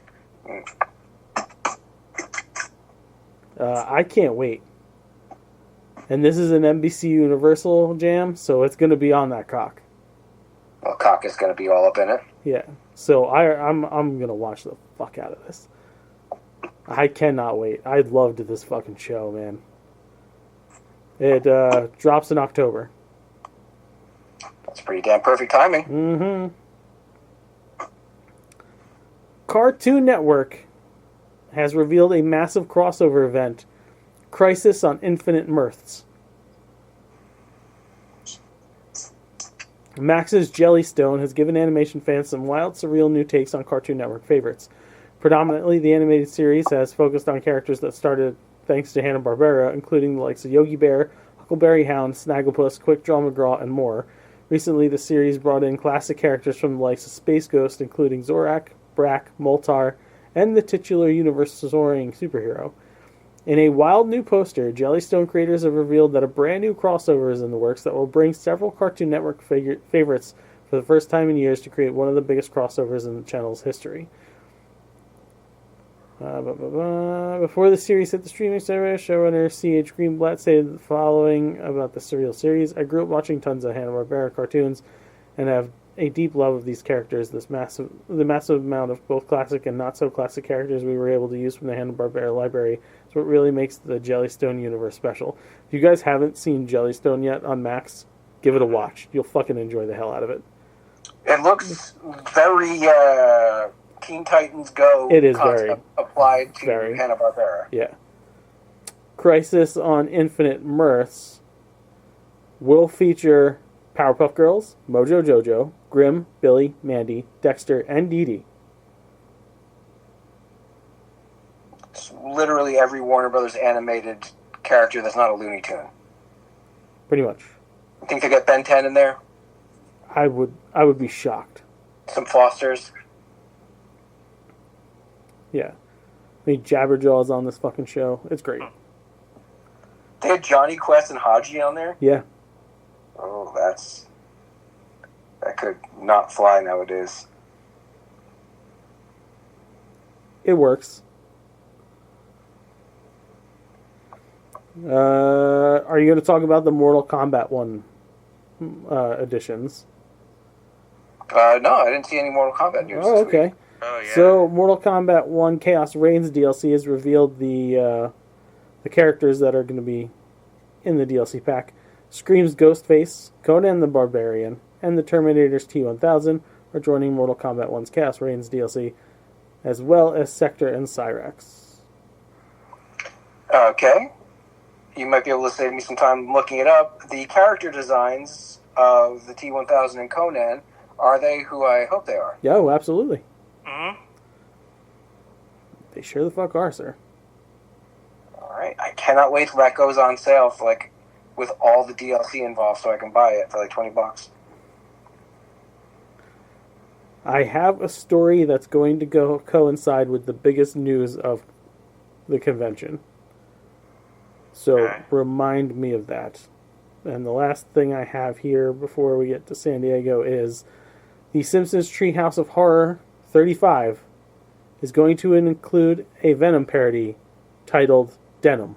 I can't wait. And this is an NBC Universal jam, so it's going to be on that cock. Well, Cock is going to be all up in it. Yeah. So I'm going to watch the fuck out of this. I cannot wait. I loved this fucking show, man. It drops in October. That's pretty damn perfect timing. Mm-hmm. Cartoon Network has revealed a massive crossover event, Crisis on Infinite Mirths. Max's Jellystone has given animation fans some wild, surreal new takes on Cartoon Network favorites. Predominantly, the animated series has focused on characters that started thanks to Hanna-Barbera, including the likes of Yogi Bear, Huckleberry Hound, Snagglepuss, Quick Draw McGraw, and more. Recently, the series brought in classic characters from the likes of Space Ghost, including Zorak, Brak, Moltar, and the titular universe-soaring superhero. In a wild new poster, Jellystone creators have revealed that a brand new crossover is in the works that will bring several Cartoon Network favorites for the first time in years to create one of the biggest crossovers in the channel's history. Before the series hit the streaming service, showrunner C.H. Greenblatt said the following about the surreal series. I grew up watching tons of Hanna-Barbera cartoons and have a deep love of these characters. The massive amount of both classic and not-so-classic characters we were able to use from the Hanna-Barbera library is what really makes the Jellystone universe special. If you guys haven't seen Jellystone yet on Max, give it a watch. You'll fucking enjoy the hell out of it. It looks very Teen Titans Go It is concept very, applied to very. Hanna-Barbera. Yeah. Crisis on Infinite Mirths will feature Powerpuff Girls, Mojo Jojo, Grimm, Billy, Mandy, Dexter, and Dee Dee. It's literally every Warner Brothers animated character that's not a Looney Tune. Pretty much. I think they got Ben 10 in there. I would be shocked. Some Fosters. Yeah. I mean, Jabberjaw's on this fucking show. It's great. They had Johnny Quest and Haji on there. Yeah. Oh, that could not fly nowadays. It works. Are you going to talk about the Mortal Kombat 1 editions? No, I didn't see any Mortal Kombat news. Oh, this week. okay. Oh, yeah. So, Mortal Kombat 1 Chaos Reigns DLC has revealed the characters that are going to be in the DLC pack. Scream's Ghostface, Conan the Barbarian, and the Terminator's T-1000 are joining Mortal Kombat 1's Chaos Reigns DLC, as well as Sector and Cyrax. Okay. You might be able to save me some time looking it up. The character designs of the T-1000 and Conan, are they who I hope they are? Yeah, oh, absolutely. Mm-hmm. They sure the fuck are, sir. Alright. I cannot wait till that goes on sale for with all the DLC involved so I can buy it for $20. I have a story that's going to coincide with the biggest news of the convention. So Okay. remind me of that. And the last thing I have here before we get to San Diego is The Simpsons Treehouse of Horror 35 is going to include a Venom parody titled Denim,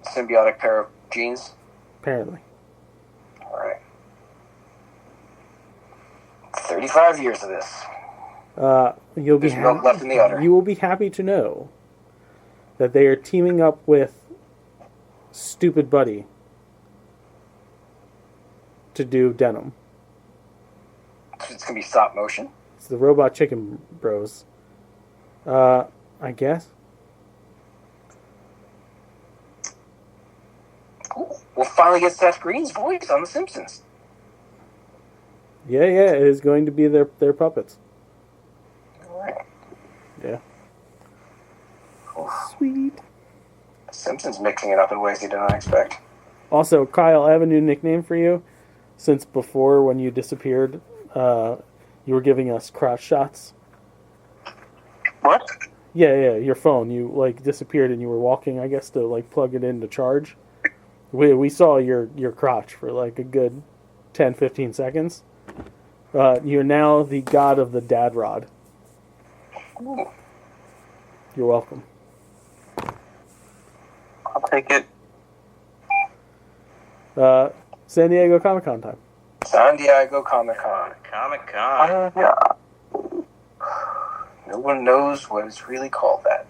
Symbiotic pair of jeans. apparently. Alright. 35 years of this. You'll be There's milk left in the udder. You will be happy to know that they are teaming up with Stupid Buddy to do Denim. It's going to be stop motion. It's the Robot Chicken Bros. I guess. Cool. We'll finally get Seth Green's voice on The Simpsons. Yeah, it is going to be their puppets. Alright. Yeah. Sweet. Simpsons mixing it up in ways he did not expect. Also, Kyle, I have a new nickname for you. Since before, when you disappeared, you were giving us crotch shots. What? Yeah, your phone. You, like, disappeared and you were walking, I guess, to, like, plug it in to charge. We saw your crotch for, like, a good 10, 15 seconds. You're now the god of the dad rod. Ooh. You're welcome. I'll take it. San Diego Comic-Con time. San Diego Comic-Con. Comic-Con. Yeah. No one knows what it's really called that.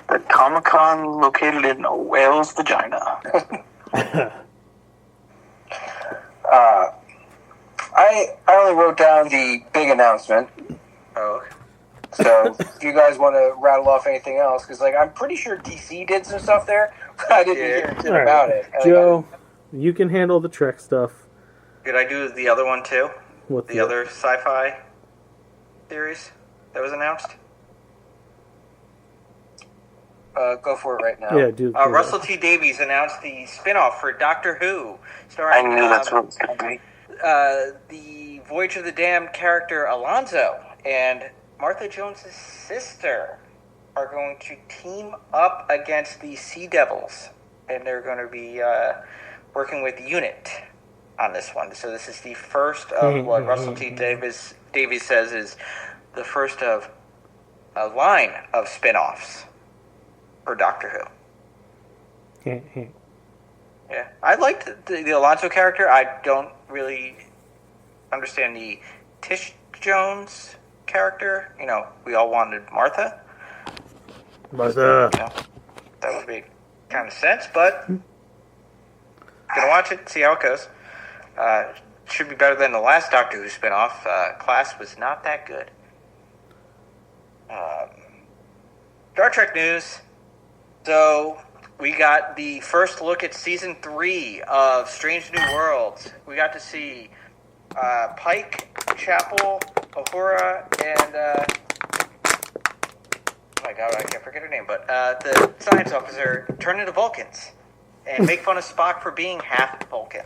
The Comic-Con located in a whale's vagina. I only wrote down the big announcement. Oh. So if you guys want to rattle off anything else, because like I'm pretty sure DC did some stuff there, but I didn't hear shit All about right. it. Joe, you can handle the Trek stuff. Did I do the other one too? What The other sci-fi series that was announced? Go for it right now. Yeah, do Russell T. Davies announced the spin-off for Doctor Who, I starring knew that's what it was going to be. the Voyage of the Damned character Alonzo and Martha Jones' sister are going to team up against the Sea Devils, and they're going to be working with Unit on this one. So this is the first of what Russell T. Davies says is the first of a line of spin-offs for Doctor Who. Yeah, I liked the Alonso character. I don't really understand the Tish Jones character. You know, we all wanted Martha. Martha. You know, that would make kind of sense, but gonna watch it, see how it goes. Should be better than the last Doctor Who spinoff. Class was not that good. Star Trek news. So we got the first look at season 3 of Strange New Worlds. We got to see Pike, Chapel, Uhura, and oh my god, I can't forget her name, but the science officer turn into Vulcans and make fun of Spock for being half Vulcan.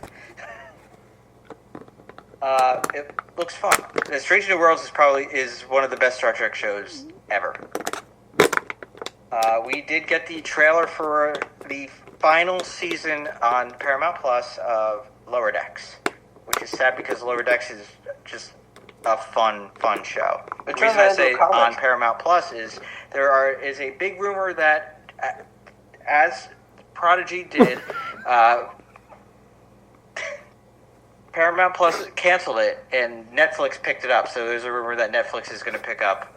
It looks fun. Strange New Worlds is one of the best Star Trek shows ever. We did get the trailer for the final season on Paramount Plus of Lower Decks, which is sad because Lower Decks is just a fun show. The reason I say on Paramount Plus is there is a big rumor that, as Prodigy did, Paramount Plus canceled it and Netflix picked it up. So there's a rumor that Netflix is going to pick up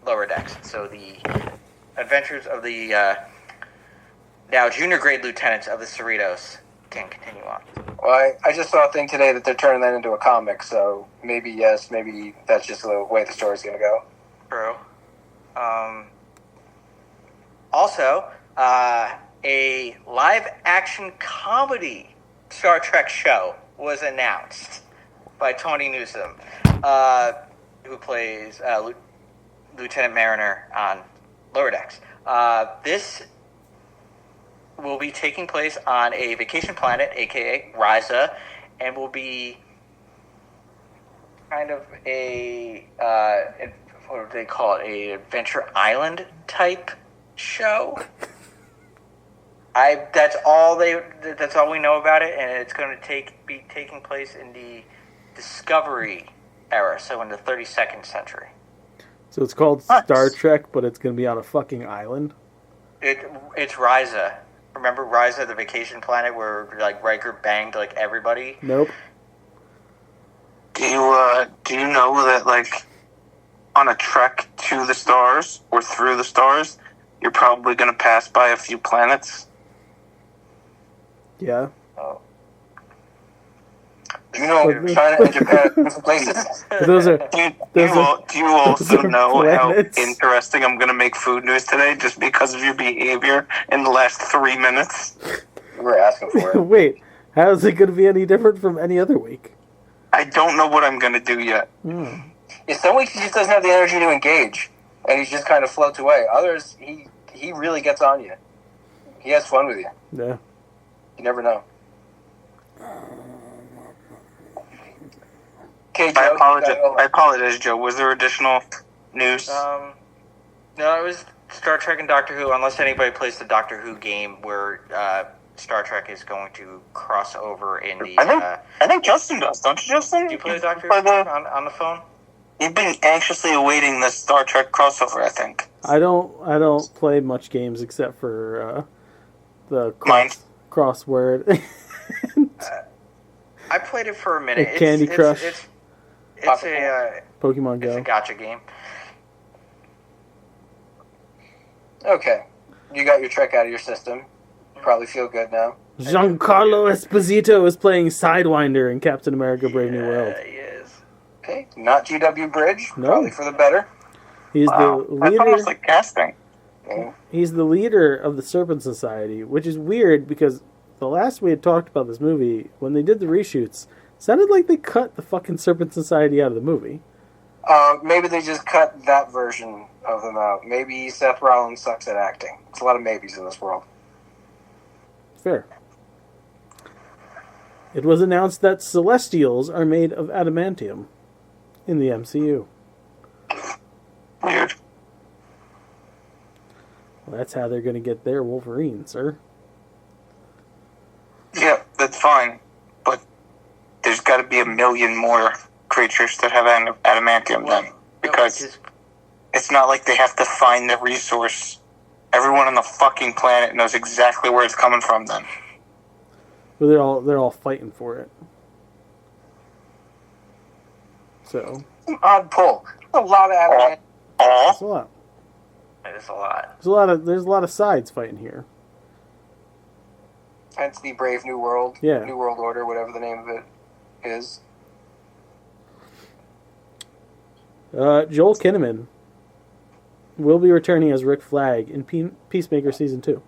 Lower Decks. So the adventures of the now junior grade lieutenants of the Cerritos can continue on. Well, I just saw a thing today that they're turning that into a comic, so maybe yes, maybe that's just the way the story's going to go. True. Also, a live-action comedy Star Trek show was announced by Tony Newsom, who plays Lieutenant Mariner on Lower Decks. This will be taking place on a vacation planet, aka Risa, and will be kind of a what do they call it? A Adventure Island type show. That's all we know about it, and it's going to be taking place in the Discovery era, so in the 32nd century. So it's called Star Trek, but it's going to be on a fucking island? It's Risa. Remember Risa, the vacation planet where like Riker banged like everybody? Nope. Do you know that like on a trek to the stars or through the stars, you're probably going to pass by a few planets? Yeah. Oh. Do you know China and Japan are different places? Those are. Do you also know planets. how interesting I'm going to make food news today just because of your behavior in the last 3 minutes? You were asking for it. Wait, how is it going to be any different from any other week? I don't know what I'm going to do yet. Yeah, some weeks he just doesn't have the energy to engage. and he just kind of floats away. Others, he really gets on you. He has fun with you. Yeah. You never know. Okay, Joe. I apologize, Joe. Was there additional news? No, it was Star Trek and Doctor Who. Unless anybody plays the Doctor Who game, where Star Trek is going to cross over in the. I think Justin does, don't you, Justin? Do you play the Doctor Who on the phone? You've been anxiously awaiting the Star Trek crossover, I think. I don't play much games except for the crossword. I played it for a minute. Candy Crush. It's a Pokemon Go. It's a gacha game. Okay. You got your Trek out of your system. You probably feel good now. Giancarlo Esposito is playing Sidewinder in Captain America: Brave New World. He is. Okay. Not GW Bridge. No. Probably for the better. He's the I thought it leader. was like casting. Yeah. He's the leader of the Serpent Society, which is weird because the last we had talked about this movie, when they did the reshoots, sounded like they cut the fucking Serpent Society out of the movie. Maybe they just cut that version of them out. Maybe Seth Rollins sucks at acting. There's a lot of maybes in this world. Fair. It was announced that Celestials are made of adamantium in the MCU. Weird. Well, that's how they're going to get their Wolverine, sir. Yeah, that's fine. But there's got to be a million more creatures that have adamantium then. Because it's not like they have to find the resource. Everyone on the fucking planet knows exactly where it's coming from then. Well, they're all fighting for it. So. Odd pull. A lot of adamantium. That's a lot. It is a lot. There's a lot of sides fighting here. Hence the Brave New World. Yeah. New World Order, whatever the name of it is. Joel Kinnaman will be returning as Rick Flag in Peacemaker Season 2.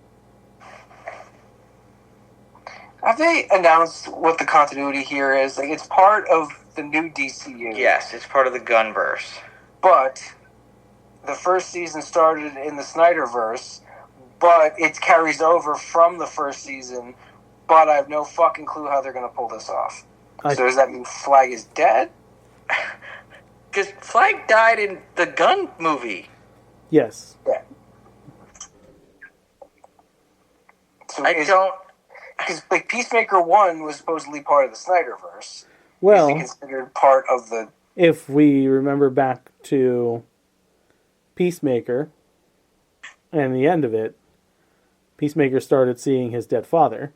Have they announced what the continuity here is? Like, it's part of the new DCU. Yes, it's part of the Gunverse. But the first season started in the Snyderverse, but it carries over from the first season, but I have no fucking clue how they're going to pull this off. So does that mean Flag is dead? Because Flag died in the Gun movie. Yes. Yeah. So because like Peacemaker 1 was supposedly part of the Snyderverse. Well, is it considered part of the... If we remember back to Peacemaker and the end of it, Peacemaker started seeing his dead father.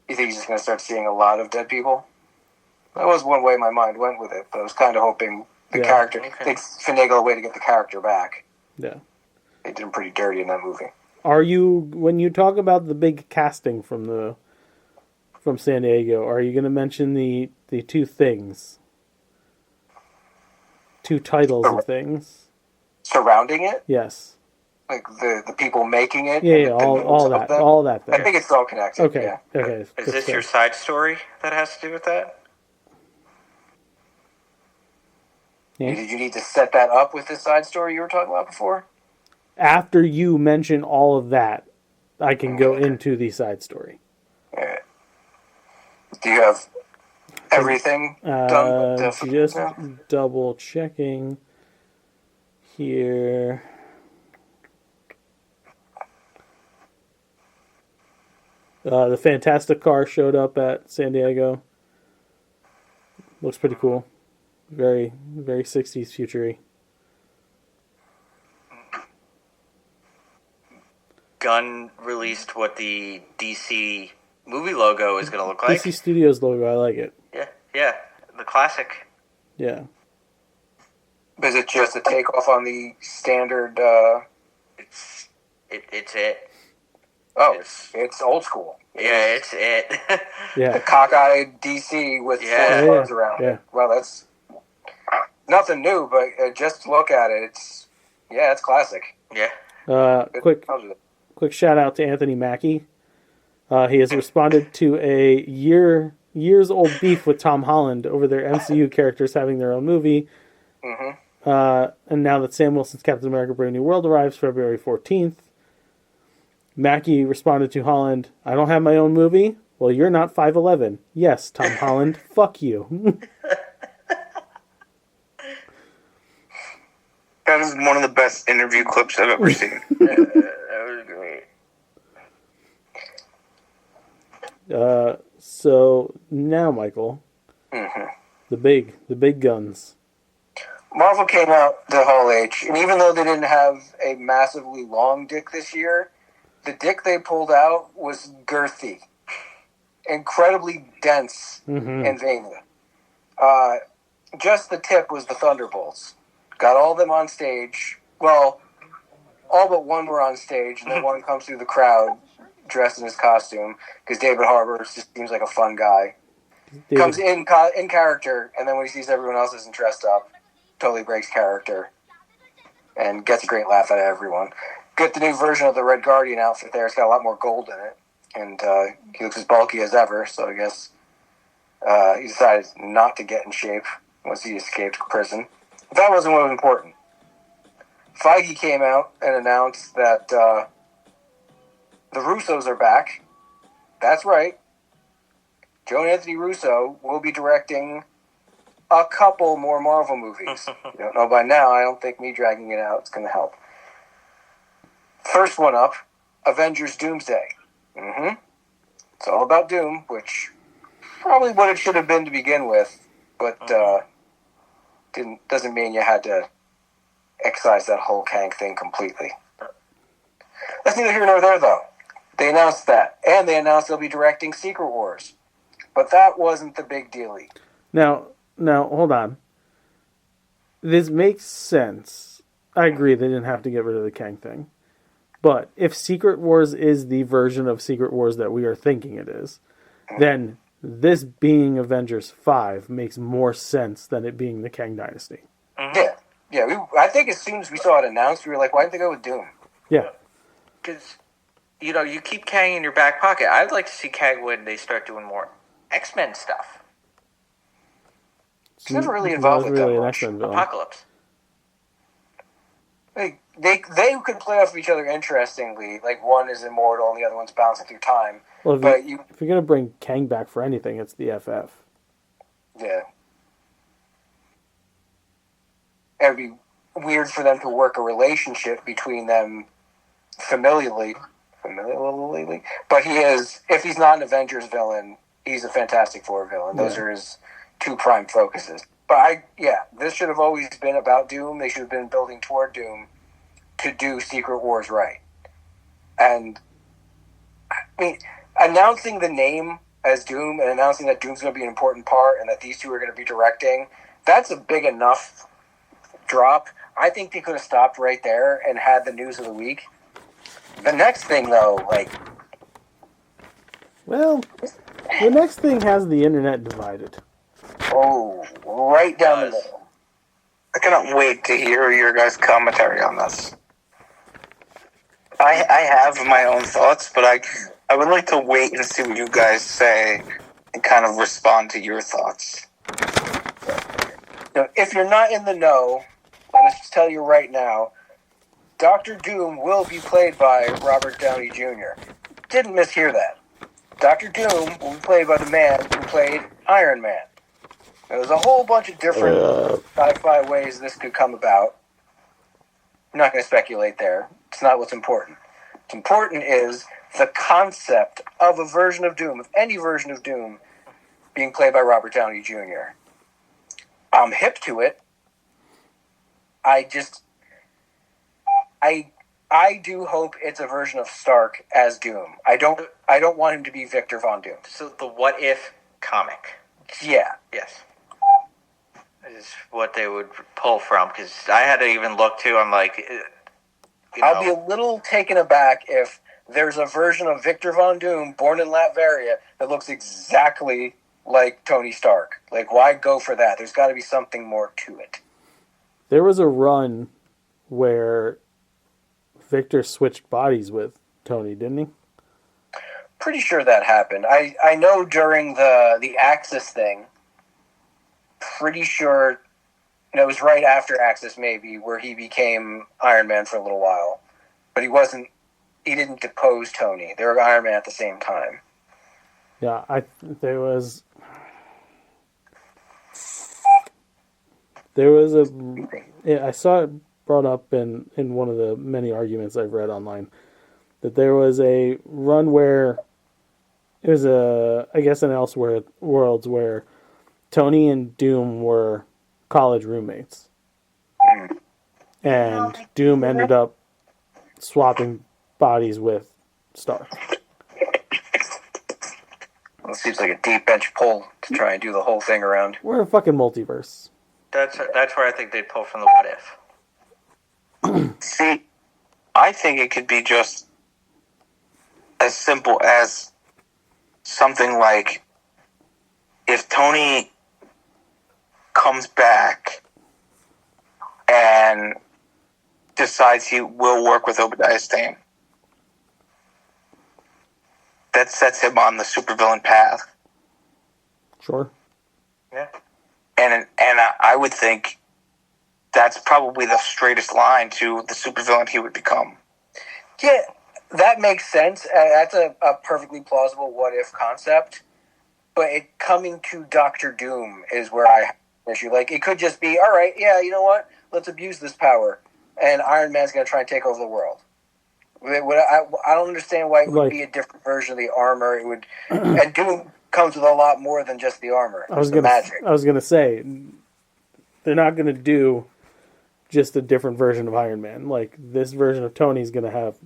You think he's just going to start seeing a lot of dead people? That was one way my mind went with it, but I was kind of hoping the character... They'd finagle a way to get the character back. Yeah. They did him pretty dirty in that movie. Are you, when you talk about the big casting from San Diego, are you going to mention the two things? Two titles of things? Surrounding it? Yes. Like the people making it? Yeah, all that thing. I think it's all connected. Okay. Yeah. Okay. Is this your side story that has to do with that? Yeah. Did you need to set that up with this side story you were talking about before? After you mention all of that, I can go into the side story. Yeah. Do you have everything done? Just double checking here. The Fantastic Car showed up at San Diego. Looks pretty cool. Very, very 60s future-y. Gunn released what the DC movie logo is going to look like. DC Studios logo, I like it. Yeah, the classic. Yeah. Is it just a takeoff on the standard? It's it. Oh, it's old school. Yeah, it's it. Yeah. The cockeyed DC with four cars around. Yeah. Well, that's nothing new, but just look at it. It's classic. Yeah. Quick shout out to Anthony Mackie. He has responded to a years old beef with Tom Holland over their MCU characters having their own movie. Mm-hmm. And now that Sam Wilson's Captain America Brave New World arrives February 14th, Mackie responded to Holland, I don't have my own movie? Well, you're not 5'11". Yes, Tom Holland, fuck you. That is one of the best interview clips I've ever seen. That was great. So now, Michael, the big guns. Marvel came out to Hall H, and even though they didn't have a massively long dick this year, the dick they pulled out was girthy, incredibly dense and veiny. Just the tip was the Thunderbolts. Got all of them on stage. Well, all but one were on stage, and then one comes through the crowd dressed in his costume, because David Harbour just seems like a fun guy. Comes in character, and then when he sees everyone else isn't dressed up, totally breaks character and gets a great laugh out of everyone. Get the new version of the Red Guardian outfit there. It's got a lot more gold in it, and he looks as bulky as ever, so I guess he decided not to get in shape once he escaped prison. But that wasn't what was important. Feige came out and announced that the Russos are back. That's right. Joe Anthony Russo will be directing a couple more Marvel movies. You don't know by now. I don't think me dragging it out is going to help. First one up, Avengers Doomsday. It's all about Doom, which probably what it should have been to begin with, but doesn't mean you had to excise that whole Kang thing completely. That's neither here nor there, though. They announced that, and they announced they'll be directing Secret Wars. But that wasn't the big dealie. Now, hold on. This makes sense. I agree they didn't have to get rid of the Kang thing. But if Secret Wars is the version of Secret Wars that we are thinking it is, then this being Avengers 5 makes more sense than it being the Kang Dynasty. Yeah. I think as soon as we saw it announced, we were like, why didn't they go with Doom? Yeah. Because, you keep Kang in your back pocket. I'd like to see Kang when they start doing more X-Men stuff. He's never really involved with that much. Apocalypse. They could play off of each other interestingly. Like, one is immortal and the other one's bouncing through time. Well, if you're going to bring Kang back for anything, it's the FF. Yeah. It would be weird for them to work a relationship between them familially. But if he's not an Avengers villain, he's a Fantastic Four villain. Those are his two prime focuses. But this should have always been about Doom. They should have been building toward Doom to do Secret Wars right. And, I mean, announcing the name as Doom and announcing that Doom's going to be an important part and that these two are going to be directing, that's a big enough drop. I think they could have stopped right there and had the news of the week. The next thing, though, Well, the next thing has the internet divided. Oh, right down the middle. I cannot wait to hear your guys' commentary on this. I have my own thoughts, but I would like to wait and see what you guys say and kind of respond to your thoughts. Now, if you're not in the know, let's just tell you right now, Dr. Doom will be played by Robert Downey Jr. Didn't mishear that. Dr. Doom will be played by the man who played Iron Man. There's a whole bunch of different sci-fi ways this could come about. I'm not going to speculate there. It's not what's important. What's important is the concept of a version of Doom, of any version of Doom, being played by Robert Downey Jr. I'm hip to it. I do hope it's a version of Stark as Doom. I don't want him to be Victor Von Doom. So the What If comic. Yeah. Yes. Is what they would pull from, because I had to even look too. I'm like, I'll be a little taken aback if there's a version of Victor Von Doom born in Latveria that looks exactly like Tony Stark. Like, why go for that? There's got to be something more to it. There was a run where Victor switched bodies with Tony, didn't he? Pretty sure that happened. I know during the Axis thing, pretty sure And it was right after Axis Maybe where he became Iron Man for a little while. But he didn't depose Tony. They were Iron Man at the same time. Yeah, there was I saw it brought up in one of the many arguments I've read online that there was a run where it was I guess in Elseworlds worlds where Tony and Doom were college roommates. And Doom ended up swapping bodies with Stark. Well, it seems like a deep bench pull to try and do the whole thing around. We're a fucking multiverse. That's where I think they'd pull from the What If. See, I think it could be just as simple as something like if Tony comes back and decides he will work with Obadiah Stane, that sets him on the supervillain path. Sure. Yeah. And I would think that's probably the straightest line to the supervillain he would become. Yeah, that makes sense. That's a perfectly plausible what-if concept. But it coming to Doctor Doom is where I have an issue. Like, it could just be, all right, yeah, you know what? Let's abuse this power. And Iron Man's going to try and take over the world. I don't understand why it would be a different version of the armor. It would, and Doom comes with a lot more than just the armor. I was gonna say they're not gonna do just a different version of Iron Man. Like, this version of Tony's gonna have,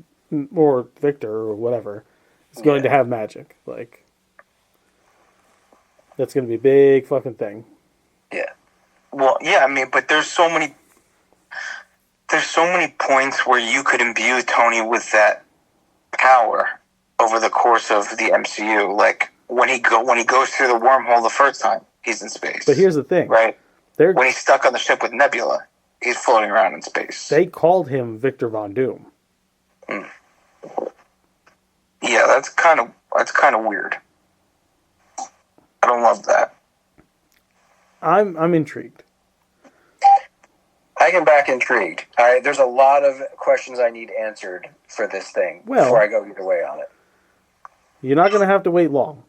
or Victor or whatever, is going to have magic. Like, that's gonna be a big fucking thing. Yeah. Well, yeah, I mean, but there's so many points where you could imbue Tony with that power over the course of the MCU. Like when he goes through the wormhole the first time, he's in space. But here's the thing, right? When he's stuck on the ship with Nebula, he's floating around in space. They called him Victor Von Doom. Mm. Yeah, that's kind of weird. I don't love that. I'm intrigued. I am back intrigued. There's a lot of questions I need answered for this thing before I go either way on it. You're not going to have to wait long.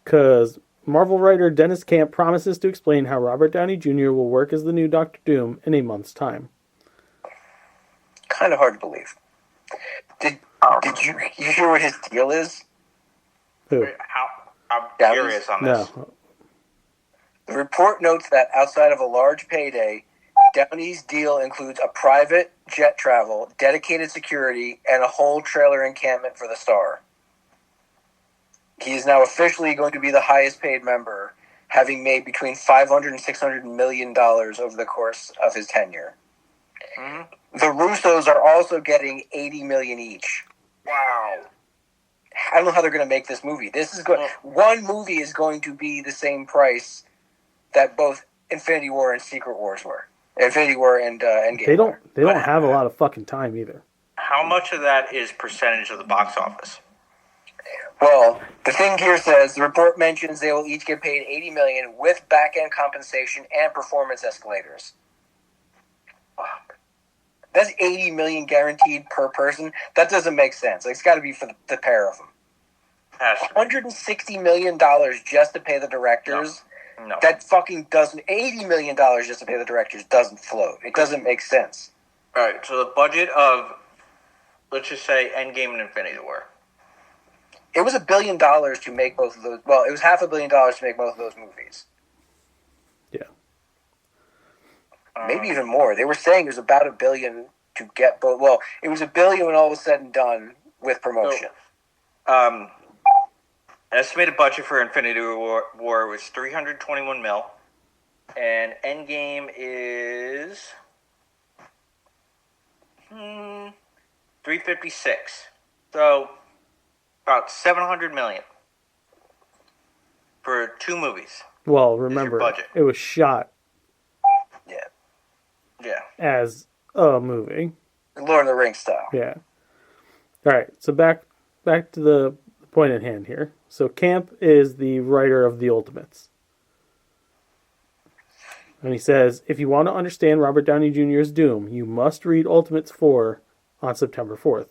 Because Marvel writer Dennis Camp promises to explain how Robert Downey Jr. will work as the new Doctor Doom in a month's time. Kind of hard to believe. Did you hear what his deal is? Who? I'm curious on this. No. The report notes that outside of a large payday, Downey's deal includes a private jet travel, dedicated security, and a whole trailer encampment for the star. He is now officially going to be the highest paid member, having made between $500 and $600 million over the course of his tenure. Mm-hmm. The Russos are also getting $80 million each. Wow. I don't know how they're going to make this movie. One movie is going to be the same price that both Infinity War and Secret Wars were. Infinity War and Endgame. They don't have a lot of fucking time either. How much of that is percentage of the box office? Well, the thing here says the report mentions they will each get paid $80 million with back-end compensation and performance escalators. Fuck. That's $80 million guaranteed per person. That doesn't make sense. Like, it's got to be for the pair of them. $160 million just to pay the directors. No. That fucking doesn't. $80 million just to pay the directors doesn't float. It doesn't make sense. All right. So the budget of, let's just say, Endgame and Infinity War. It was $1 billion to make both of those. Well, it was $500 million to make both of those movies. Yeah. Maybe even more. They were saying it was about $1 billion to get both. Well, it was $1 billion when all was said and done with promotion. So, estimated budget for Infinity War was $321 million, and Endgame is $356. So about $700 million for 2 movies. Well, remember, it was shot. Yeah. As a movie. Lord of the Rings style. Yeah. All right. So back to the point at hand here. So Camp is the writer of The Ultimates. And he says, if you want to understand Robert Downey Jr.'s doom, you must read Ultimates 4 on September 4th.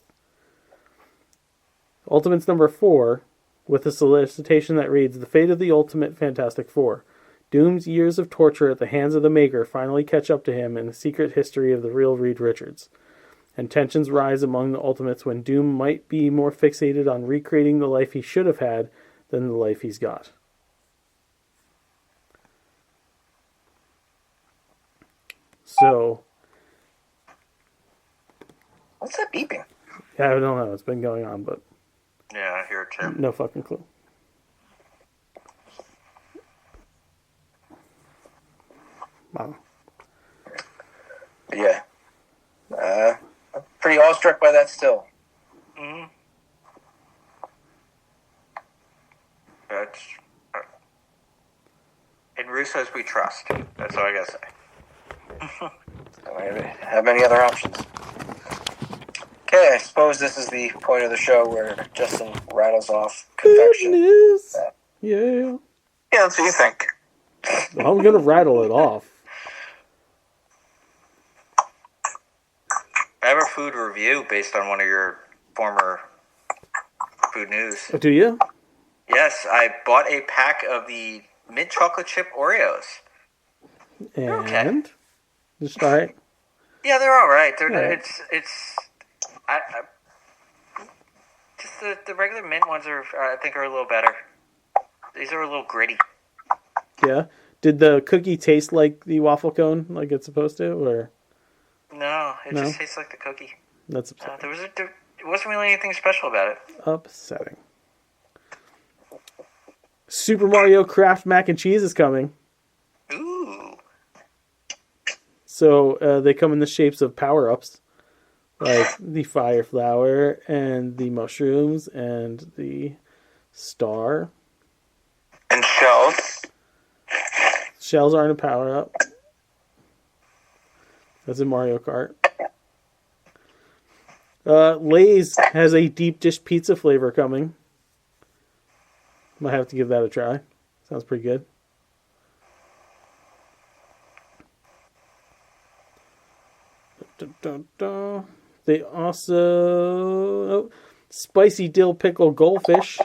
Ultimates number 4, with a solicitation that reads, the fate of the Ultimate Fantastic Four. Doom's years of torture at the hands of the Maker finally catch up to him in the secret history of the real Reed Richards. And tensions rise among the Ultimates when Doom might be more fixated on recreating the life he should have had than the life he's got. So... What's that beeping? Yeah, I don't know. It's been going on, but... Yeah, I hear it too. no fucking clue. Wow. Yeah. I'm pretty awestruck by that still. Mm-hmm. That's... in Russo's we trust. That's all I gotta say. Don't have any other options. Okay, I suppose this is the point of the show where Justin rattles off confection. Good news. Yeah. Yeah, that's what you think. I'm gonna rattle it off. I have a food review based on one of your former food news. Do you? Yes, I bought a pack of the mint chocolate chip Oreos. And okay. Just try it. Yeah, they're all right. They're Yeah. I just the regular mint ones are I think are a little better. These are a little gritty. Yeah. Did the cookie taste like the waffle cone, like it's supposed to, or No, it No? just tastes like the cookie. that's upsetting? There wasn't really anything special about it. Upsetting. Super Mario Kraft mac and cheese is coming. Ooh. So they come in the shapes of power-ups, like the fire flower and the mushrooms and the star. And shells. Shells aren't a power-up. That's in Mario Kart. Lay's has a deep dish pizza flavor coming. Might have to give that a try. Sounds pretty good. They also... spicy dill pickle goldfish.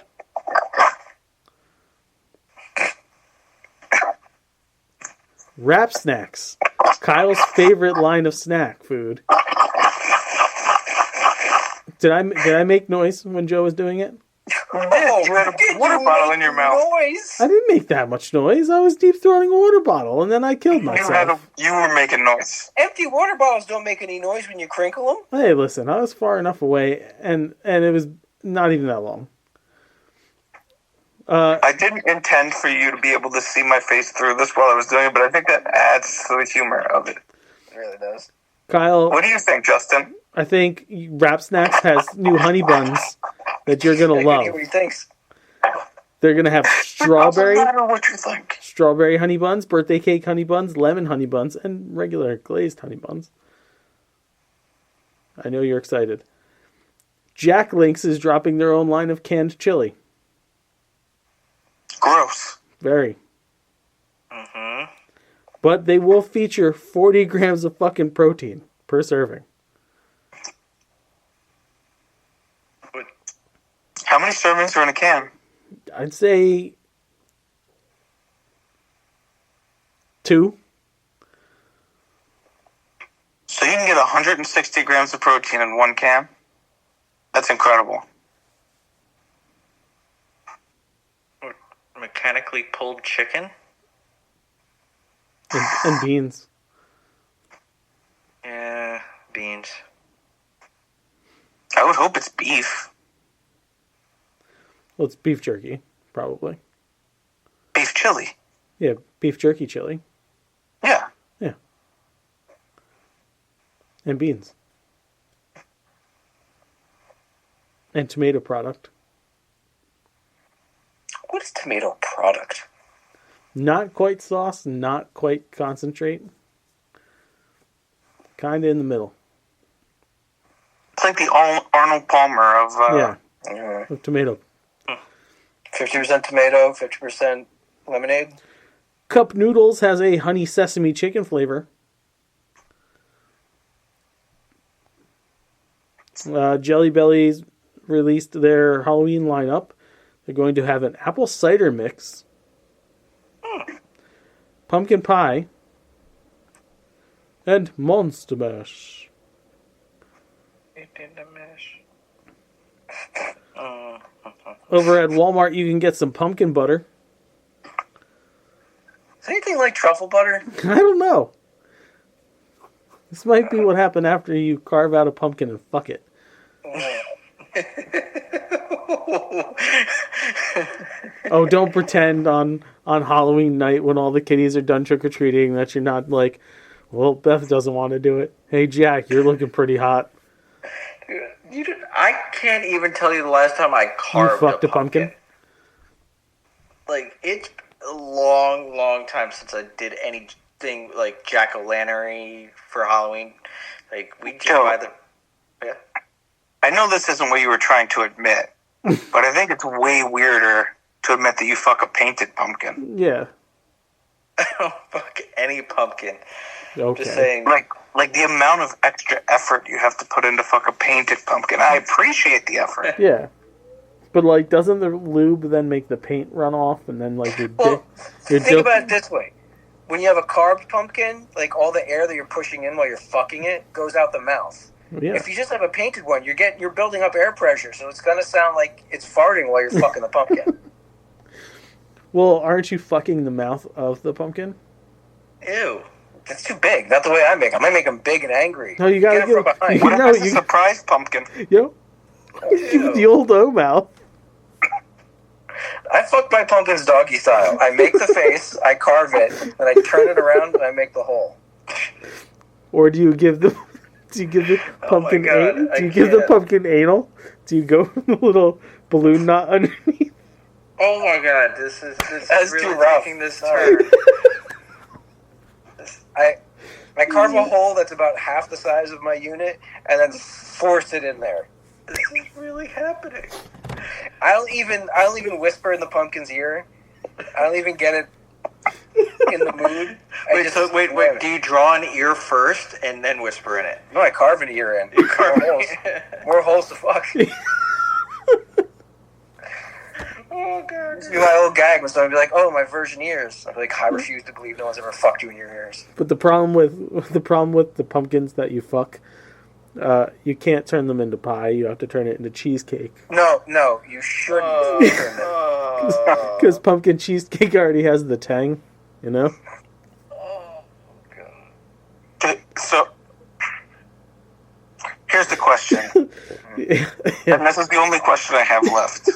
Wrap snacks. Kyle's favorite line of snack food. Did I make noise when Joe was doing it? Oh, You had a water bottle in your mouth. Noise? I didn't make that much noise. I was deep throating a water bottle, and then I killed myself. You were making noise. Empty water bottles don't make any noise when you crinkle them. Hey, listen, I was far enough away, and it was not even that long. I didn't intend for you to be able to see my face through this while I was doing it, but I think that adds to the humor of it. It really does. Kyle, What do you think, Justin? I think Wrap Snacks has new honey buns that you're gonna I love. can hear what he thinks. They're gonna have strawberry, Doesn't matter what you think. strawberry honey buns, birthday cake honey buns, lemon honey buns, and regular glazed honey buns. I know you're excited. Jack Links is dropping their own line of canned chili. Gross. Very. Mm-hmm. But they will feature 40 grams of fucking protein per serving. How many servings are in a can? I'd say 2. So you can get 160 grams of protein in one can? That's incredible. Mechanically pulled chicken? And beans. Yeah, beans. I would hope it's beef. Well, it's beef jerky, probably. Beef chili. Yeah, beef jerky chili. Yeah. Yeah. And beans. And tomato product. What is tomato product? Not quite sauce, not quite concentrate. Kind of in the middle. It's like the Arnold Palmer of... Yeah, of tomato. 50% tomato, 50% lemonade. Cup Noodles has a honey sesame chicken flavor. Jelly Bellies released their Halloween lineup. They're going to have an apple cider mix, pumpkin pie, and Monster Mash. Over at Walmart, you can get some pumpkin butter. Is anything like truffle butter? I don't know. This might be what happened after you carve out a pumpkin and fuck it. Oh, don't pretend on Halloween night when all the kiddies are done trick-or-treating that you're not like, well, Beth doesn't want to do it. Hey, Jack, you're looking pretty hot. I can't even tell you the last time I carved You fucked a pumpkin? Like, it's a long, long time since I did anything like jack-o'-lantern for Halloween. Like, we just Joe, buy the... Yeah. I know this isn't what you were trying to admit, but I think it's way weirder to admit that you fuck a painted pumpkin. Yeah. I don't fuck any pumpkin. Okay. Just saying. Like the amount of extra effort you have to put in to fuck a painted pumpkin. I appreciate the effort. Yeah. But, like, doesn't the lube then make the paint run off and then, like, Think about it this way. When you have a carved pumpkin, like, all the air that you're pushing in while you're fucking it goes out the mouth. Yeah. If you just have a painted one, you're building up air pressure, so it's gonna sound like it's farting while you're fucking the pumpkin. Well, aren't you fucking the mouth of the pumpkin? Ew. It's too big. Not the way I make them. I make them big and angry. No, you gotta Get 'em from behind. What if No, it's a you- surprise pumpkin? Yo. Give it the old O mouth. I fuck my pumpkins doggy style. I make the face, I carve it, and I turn it around and I make the hole. Or do you give the pumpkin God, anal? I Do you give the can't. pumpkin anal? Do you go with the little balloon knot underneath? Oh my god, this is That's really too rough. taking this Sorry. turn. I carve a hole that's about half the size of my unit and then force it in there. This is really happening. I don't even whisper in the pumpkin's ear. I don't even get it in the mood. Wait. Do you draw an ear first and then whisper in it? No, I carve an ear in. More holes to fuck. Oh god. This would be my old gag when someone would be like, "Oh, my virgin ears." I'd be like, "I refuse to believe no one's ever fucked you in your ears." But the problem with the pumpkins that you fuck, you can't turn them into pie. You have to turn it into cheesecake. No, you shouldn't turn them. Because pumpkin cheesecake already has the tang, you know? Oh god. Okay, so, here's the question. And this is the only question I have left.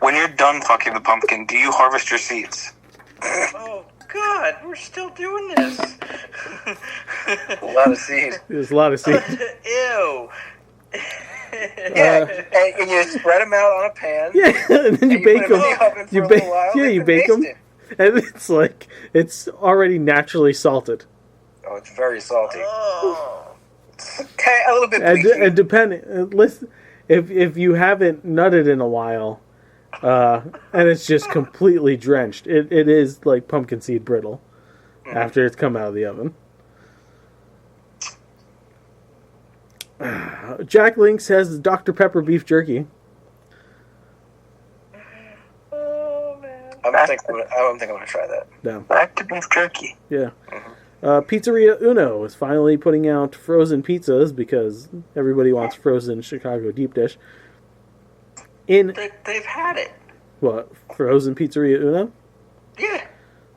When you're done fucking the pumpkin, do you harvest your seeds? Oh god, we're still doing this. A lot of seed. There's a lot of seeds. Ew. Yeah, and you spread them out on a pan. Yeah, and then you and bake put 'em them. in the oven for You a bake, little while. yeah, They've you been bake them, basted. and it's like it's already naturally salted. Oh, it's very salty. Oh. Okay, a little bit bleachy. And depending, listen, if you haven't nutted in a while, and it's just completely drenched, it is like pumpkin seed brittle after it's come out of the oven. Jack Link says Dr. Pepper beef jerky. Oh man. I don't think I'm gonna try that. No. Back to beef jerky. Yeah. Pizzeria Uno is finally putting out frozen pizzas because everybody wants frozen Chicago deep dish. They've had it. What? Frozen Pizzeria Uno? Yeah.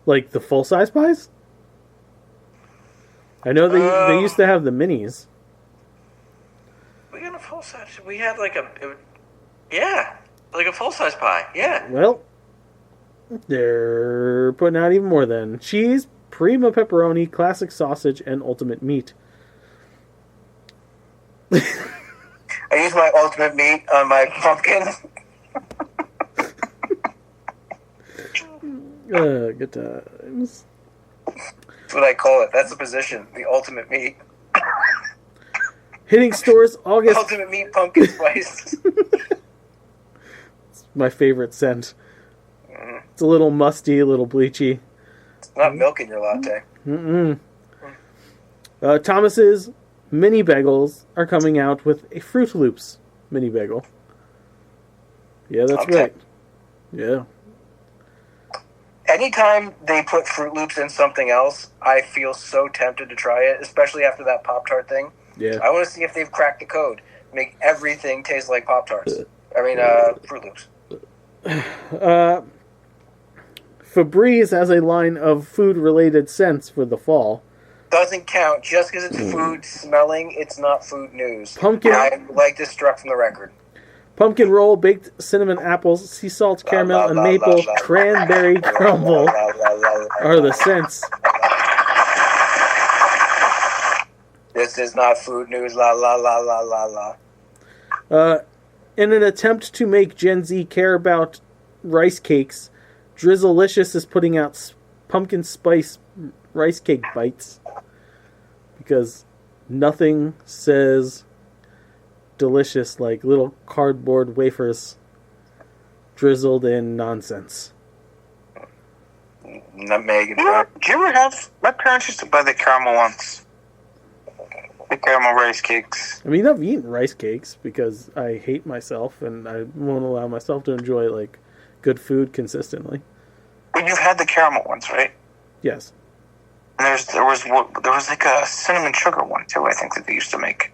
Like the full-size pies? I know they used to have the minis. We got a full size. We had like a full size pie. Yeah. Well, they're putting out even more then. Cheese, prima pepperoni, classic sausage, and ultimate meat. I use my ultimate meat on my pumpkin. Good times. That's what I call it. That's the position. The ultimate meat. Hitting stores August. Ultimate meat pumpkin spice. My favorite scent. It's a little musty, a little bleachy. It's not milk in your latte. Thomas's mini bagels are coming out with a Fruit Loops mini bagel. Yeah, that's Okay. right. Yeah. Anytime they put Fruit Loops in something else, I feel so tempted to try it, especially after that Pop-Tart thing. Yeah. I want to see if they've cracked the code. Make everything taste like Pop-Tarts. I mean, Fruit Loops. Febreze has a line of food-related scents for the fall. Doesn't count. Just because it's food smelling, it's not food news. Pumpkin- I like this struck from the record. Pumpkin roll, baked cinnamon apples, sea salt, caramel, and maple cranberry crumble are the scents. This is not food news. La la la la la la. In an attempt to make Gen Z care about rice cakes, Drizzlicious is putting out pumpkin spice rice cake bites. Because nothing says delicious like little cardboard wafers drizzled in nonsense. Nutmeg and Do you ever have... My parents used to buy the caramel ones. The caramel rice cakes. I mean, I've eaten rice cakes because I hate myself and I won't allow myself to enjoy like good food consistently. But you've had the caramel ones, right? Yes. And there was like a cinnamon sugar one, too, I think, that they used to make.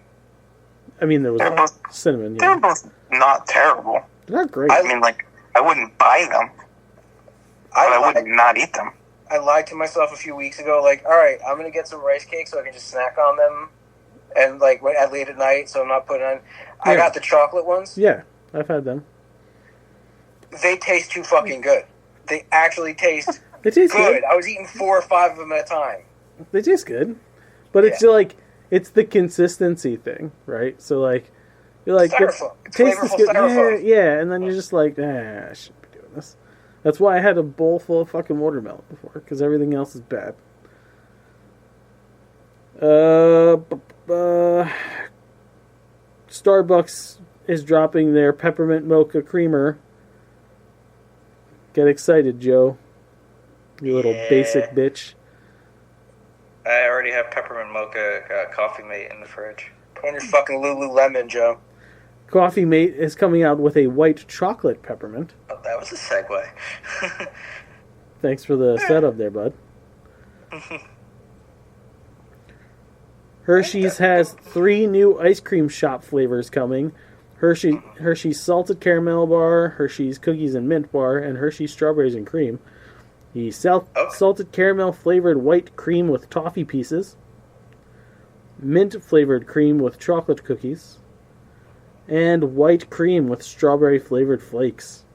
I mean, there was They're both- cinnamon. They're Yeah. both not terrible. They're not great. I mean, like, I wouldn't buy them, but I I wouldn't not eat them. I lied to myself a few weeks ago. Like, all right, I'm gonna get some rice cakes so I can just snack on them, and like at late at night, so I'm not putting on. I Yeah. got the chocolate ones. Yeah, I've had them. They taste too fucking good. They actually taste They taste good. good. I was eating 4 or 5 of them at a time. They taste good, but it's like it's the consistency thing, right? So like you're like Styrofoam. It's taste is flavorful good, styrofoam. yeah, and then you're just like, I shouldn't be doing this. That's why I had a bowl full of fucking watermelon before, because everything else is bad. Starbucks is dropping their peppermint mocha creamer. Get excited, Joe. You little Yeah. basic bitch. I already have peppermint mocha coffee mate in the fridge. Put on your fucking Lululemon, Joe. Coffee Mate is coming out with a white chocolate peppermint. Oh, that was a segue. Thanks for the setup there, bud. Hershey's has 3 new ice cream shop flavors coming. Hershey's salted caramel bar, Hershey's cookies and mint bar, and Hershey's strawberries and cream. The salted caramel flavored white cream with toffee pieces. Mint flavored cream with chocolate cookies. And white cream with strawberry flavored flakes.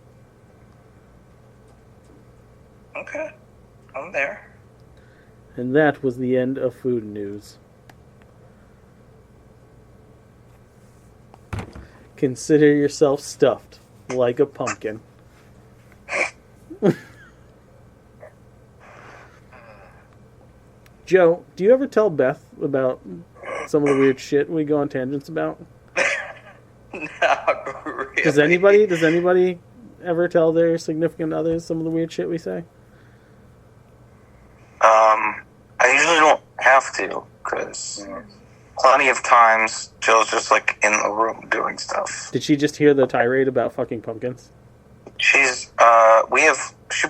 Okay. I'm there. And that was the end of food news. Consider yourself stuffed like a pumpkin. Joe, do you ever tell Beth about some of the weird shit we go on tangents about? Not really. Does anybody ever tell their significant others some of the weird shit we say? I usually don't have to, because plenty of times Jill's just, like, in the room doing stuff. Did she just hear the tirade about fucking pumpkins? She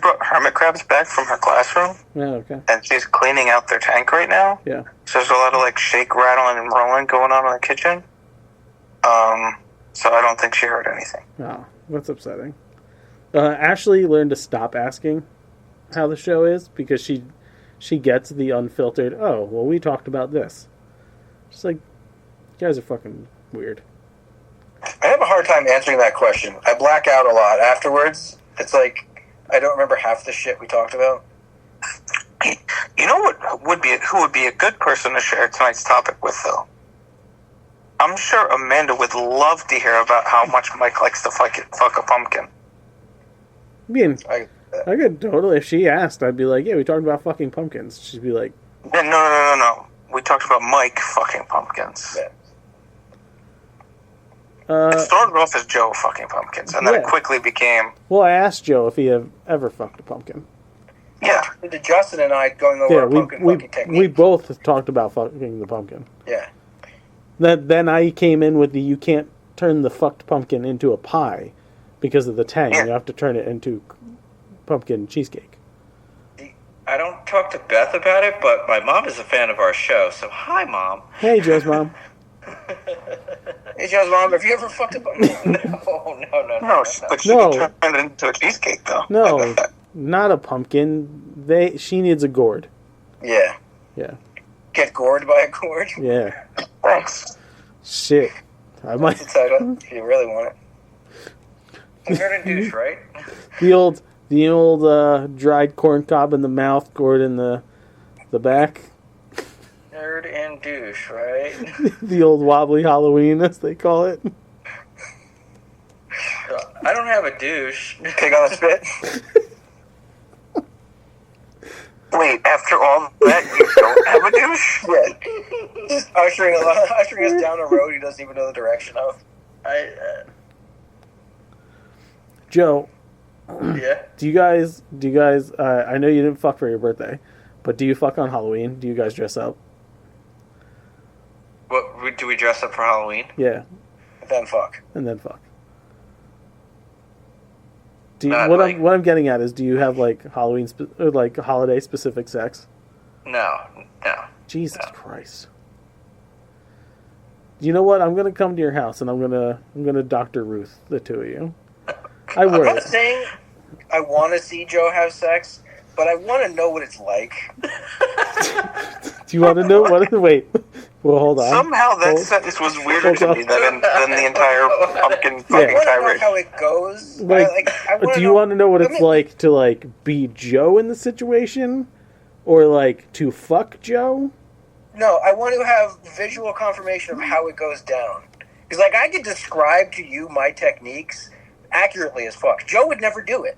brought hermit crabs back from her classroom, Yeah, okay. and she's cleaning out their tank right now. Yeah. So there's a lot of, like, shake, rattling, and rolling going on in the kitchen. So I don't think she heard anything. Oh, that's upsetting. Ashley learned to stop asking how the show is because she gets the unfiltered, oh, well, we talked about this. She's like, you guys are fucking weird. I have a hard time answering that question. I black out a lot afterwards. It's like I don't remember half the shit we talked about. You know who would be a good person to share tonight's topic with, though? I'm sure Amanda would love to hear about how much Mike likes to fuck a pumpkin. I mean, I could totally, if she asked, I'd be like, yeah, we talked about fucking pumpkins. She'd be like, No. We talked about Mike fucking pumpkins. Yeah. It started off as Joe fucking pumpkins, and then it quickly became... Well, I asked Joe if he had ever fucked a pumpkin. Yeah. To Justin and I going over a pumpkin fucking technique. We both talked about fucking the pumpkin. Yeah. Then I came in with you can't turn the fucked pumpkin into a pie because of the tang. Yeah. You have to turn it into pumpkin cheesecake. I don't talk to Beth about it, but my mom is a fan of our show, so hi, Mom. Hey, Joe's mom. Hey, Joe's mom, have you ever fucked a pumpkin? No. But she can turn it into a cheesecake, though. No, not a pumpkin. She needs a gourd. Yeah. Yeah. Get gored by a gourd? Yeah. Thanks. Shit. I might. That's the title, if you really want it. Nerd and douche, right? The old dried corn cob in the mouth, gourd in the back. Nerd and douche, right? The old wobbly Halloween, as they call it. I don't have a douche. Pig on the spit? Wait, after all that, you don't have a douche? Yeah. Just ushering us down a road he doesn't even know the direction of. Joe, Yeah. do you guys? I know you didn't fuck for your birthday, but do you fuck on Halloween? Do you guys dress up? What do we dress up for Halloween? Yeah, Then fuck. and then fuck. Do you, Not what like- I'm getting at is, do you have like Halloween or like holiday specific sex? No. Jesus Christ! You know what? I'm gonna come to your house and I'm gonna Dr. Ruth the two of you. I I'm would. not saying I want to see Joe have sex, but I want to know what it's like. Do you want to know what? Wait. Well, hold on. Somehow that sentence was weirder to me than the entire pumpkin fucking I want to know tirade. how it goes. Do you want to know what it's like to like be Joe in the situation, or like to fuck Joe? No, I want to have visual confirmation of how it goes down. Because, like, I could describe to you my techniques accurately as fuck. Joe would never do it.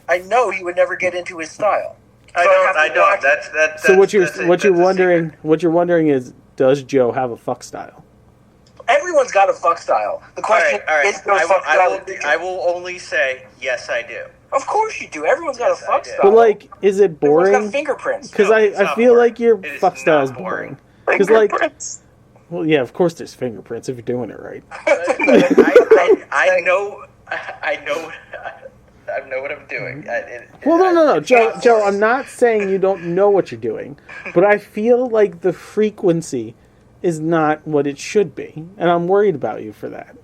I know he would never get into his style. So I don't. That's So what you're secret. wondering is, does Joe have a fuck style? Everyone's got a fuck style. The question All right. is, Joe's fuck style. I will only say yes, I do. Of course you do. Everyone's got Yes, a fuck I do. style. But like, is it Everyone's got boring? fingerprints. Because No, it's I not feel boring. like your It is fuck style is not boring. boring. Because like, Fingerprints. well, yeah, of course there's fingerprints if you're doing it right. I know what I'm doing. Well, no, Joe. I'm not saying you don't know what you're doing, but I feel like the frequency is not what it should be, and I'm worried about you for that.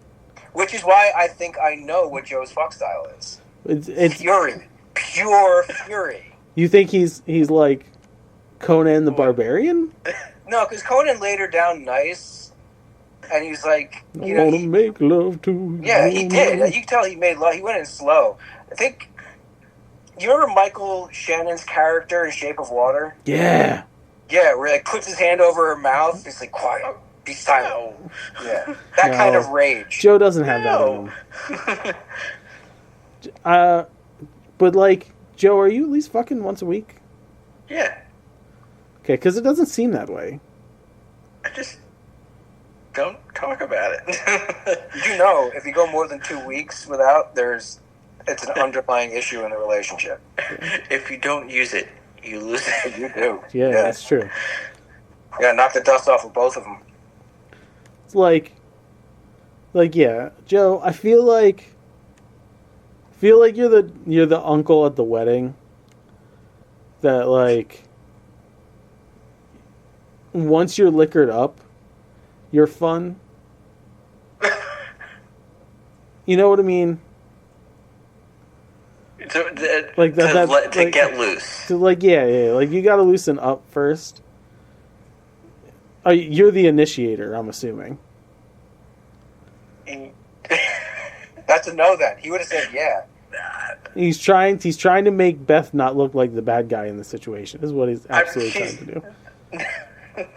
Which is why I think I know what Joe's fuck style is. It's Fury. Pure fury. You think he's like Conan the Barbarian? No, because Conan laid her down nice, and he's like, I want to make love to yeah, you. he did. You can tell he made love. He went in slow. I think. You remember Michael Shannon's character in Shape of Water? Yeah. Yeah, where he like puts his hand over her mouth. He's like, quiet, be silent. Yeah, that kind of rage. Joe doesn't have that in him. But like, Joe, are you at least fucking once a week? Yeah. Okay, because it doesn't seem that way. I just don't talk about it. You know, if you go more than 2 weeks without, it's an underlying issue in the relationship. If you don't use it, you lose it. You do. Yeah, that's true. Yeah, knock the dust off of both of them. It's like yeah, Joe. I feel like you're the uncle at the wedding that like once you're liquored up, you're fun. You know what I mean? To get loose. So like yeah, like you got to loosen up first. You're the initiator, I'm assuming. That's a no. Then he would have said yeah. He's trying to make Beth not look like the bad guy in the situation. Is what he's absolutely trying to do.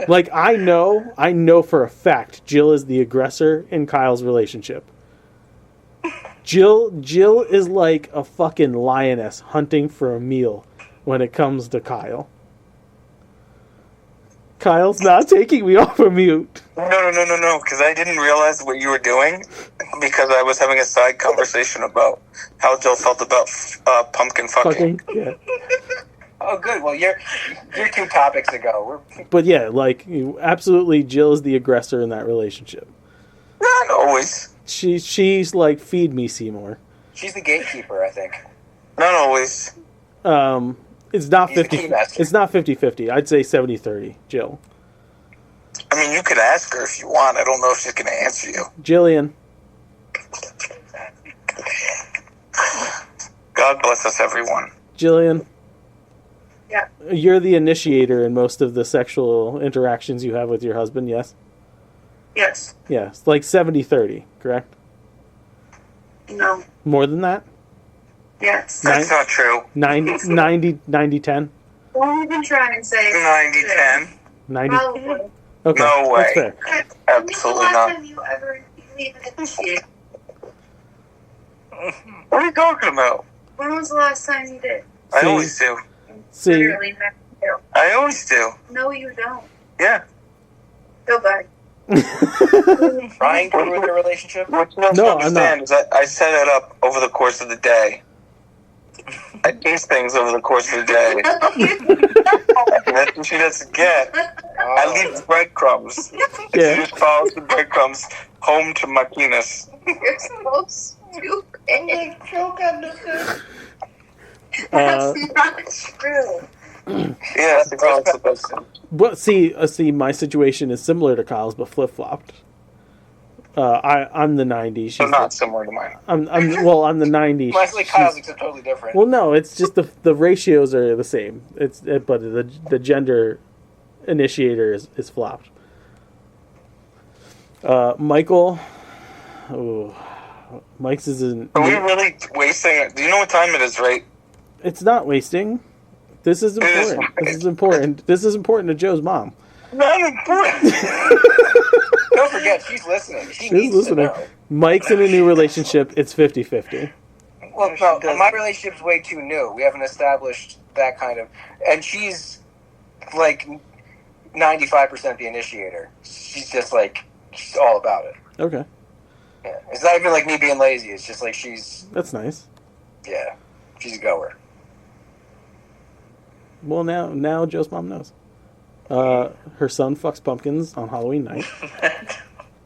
Like I know for a fact Jill is the aggressor in Kyle's relationship. Jill is like a fucking lioness hunting for a meal when it comes to Kyle. Kyle's not taking me off of mute. No, because I didn't realize what you were doing because I was having a side conversation about how Jill felt about pumpkin fucking. Yeah. Oh, good. Well, you're 2 topics ago. But yeah, like, absolutely, Jill is the aggressor in that relationship. Not always. She's like, feed me, Seymour. She's the gatekeeper, I think. Not always. It's not He's the 50. keymaster. It's not 50-50. I'd say 70-30. Jill. I mean, you could ask her if you want. I don't know if she's going to answer you. Jillian. God bless us, everyone. Jillian. Yeah. You're the initiator in most of the sexual interactions you have with your husband, yes? Yes. Yes. Like 70-30, correct? No. More than that? Yes. That's not true. 90-10? Don't even try and say 90-10. 90? Probably. Okay. No way. That's fair. Absolutely When was the last not. time you even initiated? What are you talking about? When was the last time you did? I See? always do. See, Literally never do. I always do. No, you don't. Yeah. Go back. Ryan, you with the relationship? What you don't No, I'm understand is that I set it up over the course of the day. I do things over the course of the day. And that's what she doesn't get. I leave breadcrumbs. Yeah. She just follows the breadcrumbs home to my penis. You're so stupid. uh, That's not true. Yeah, that's all it's supposed to. but see, my situation is similar to Kyle's, but flip-flopped. I'm the 90. So She's not similar to mine. I'm the 90. Mine's like Kyle's, except totally different. Well, no, it's just the ratios are the same. But the gender initiator is flopped. Michael, Mike's is in. Are we really wasting it? Do you know what time it is, right? It's not wasting. This is important. This is important. This is important to Joe's mom. Not important. Don't forget, she's listening. She She's needs listening. to know. Mike's in a new relationship. It's 50-50. Well, no, my relationship's way too new. We haven't established that kind of... And she's, like, 95% the initiator. She's just, like, she's all about it. Okay, Yeah. It's not even like me being lazy. It's just like she's... that's nice. Yeah. She's a goer. Well, now Joe's mom knows. Her son fucks pumpkins on Halloween night,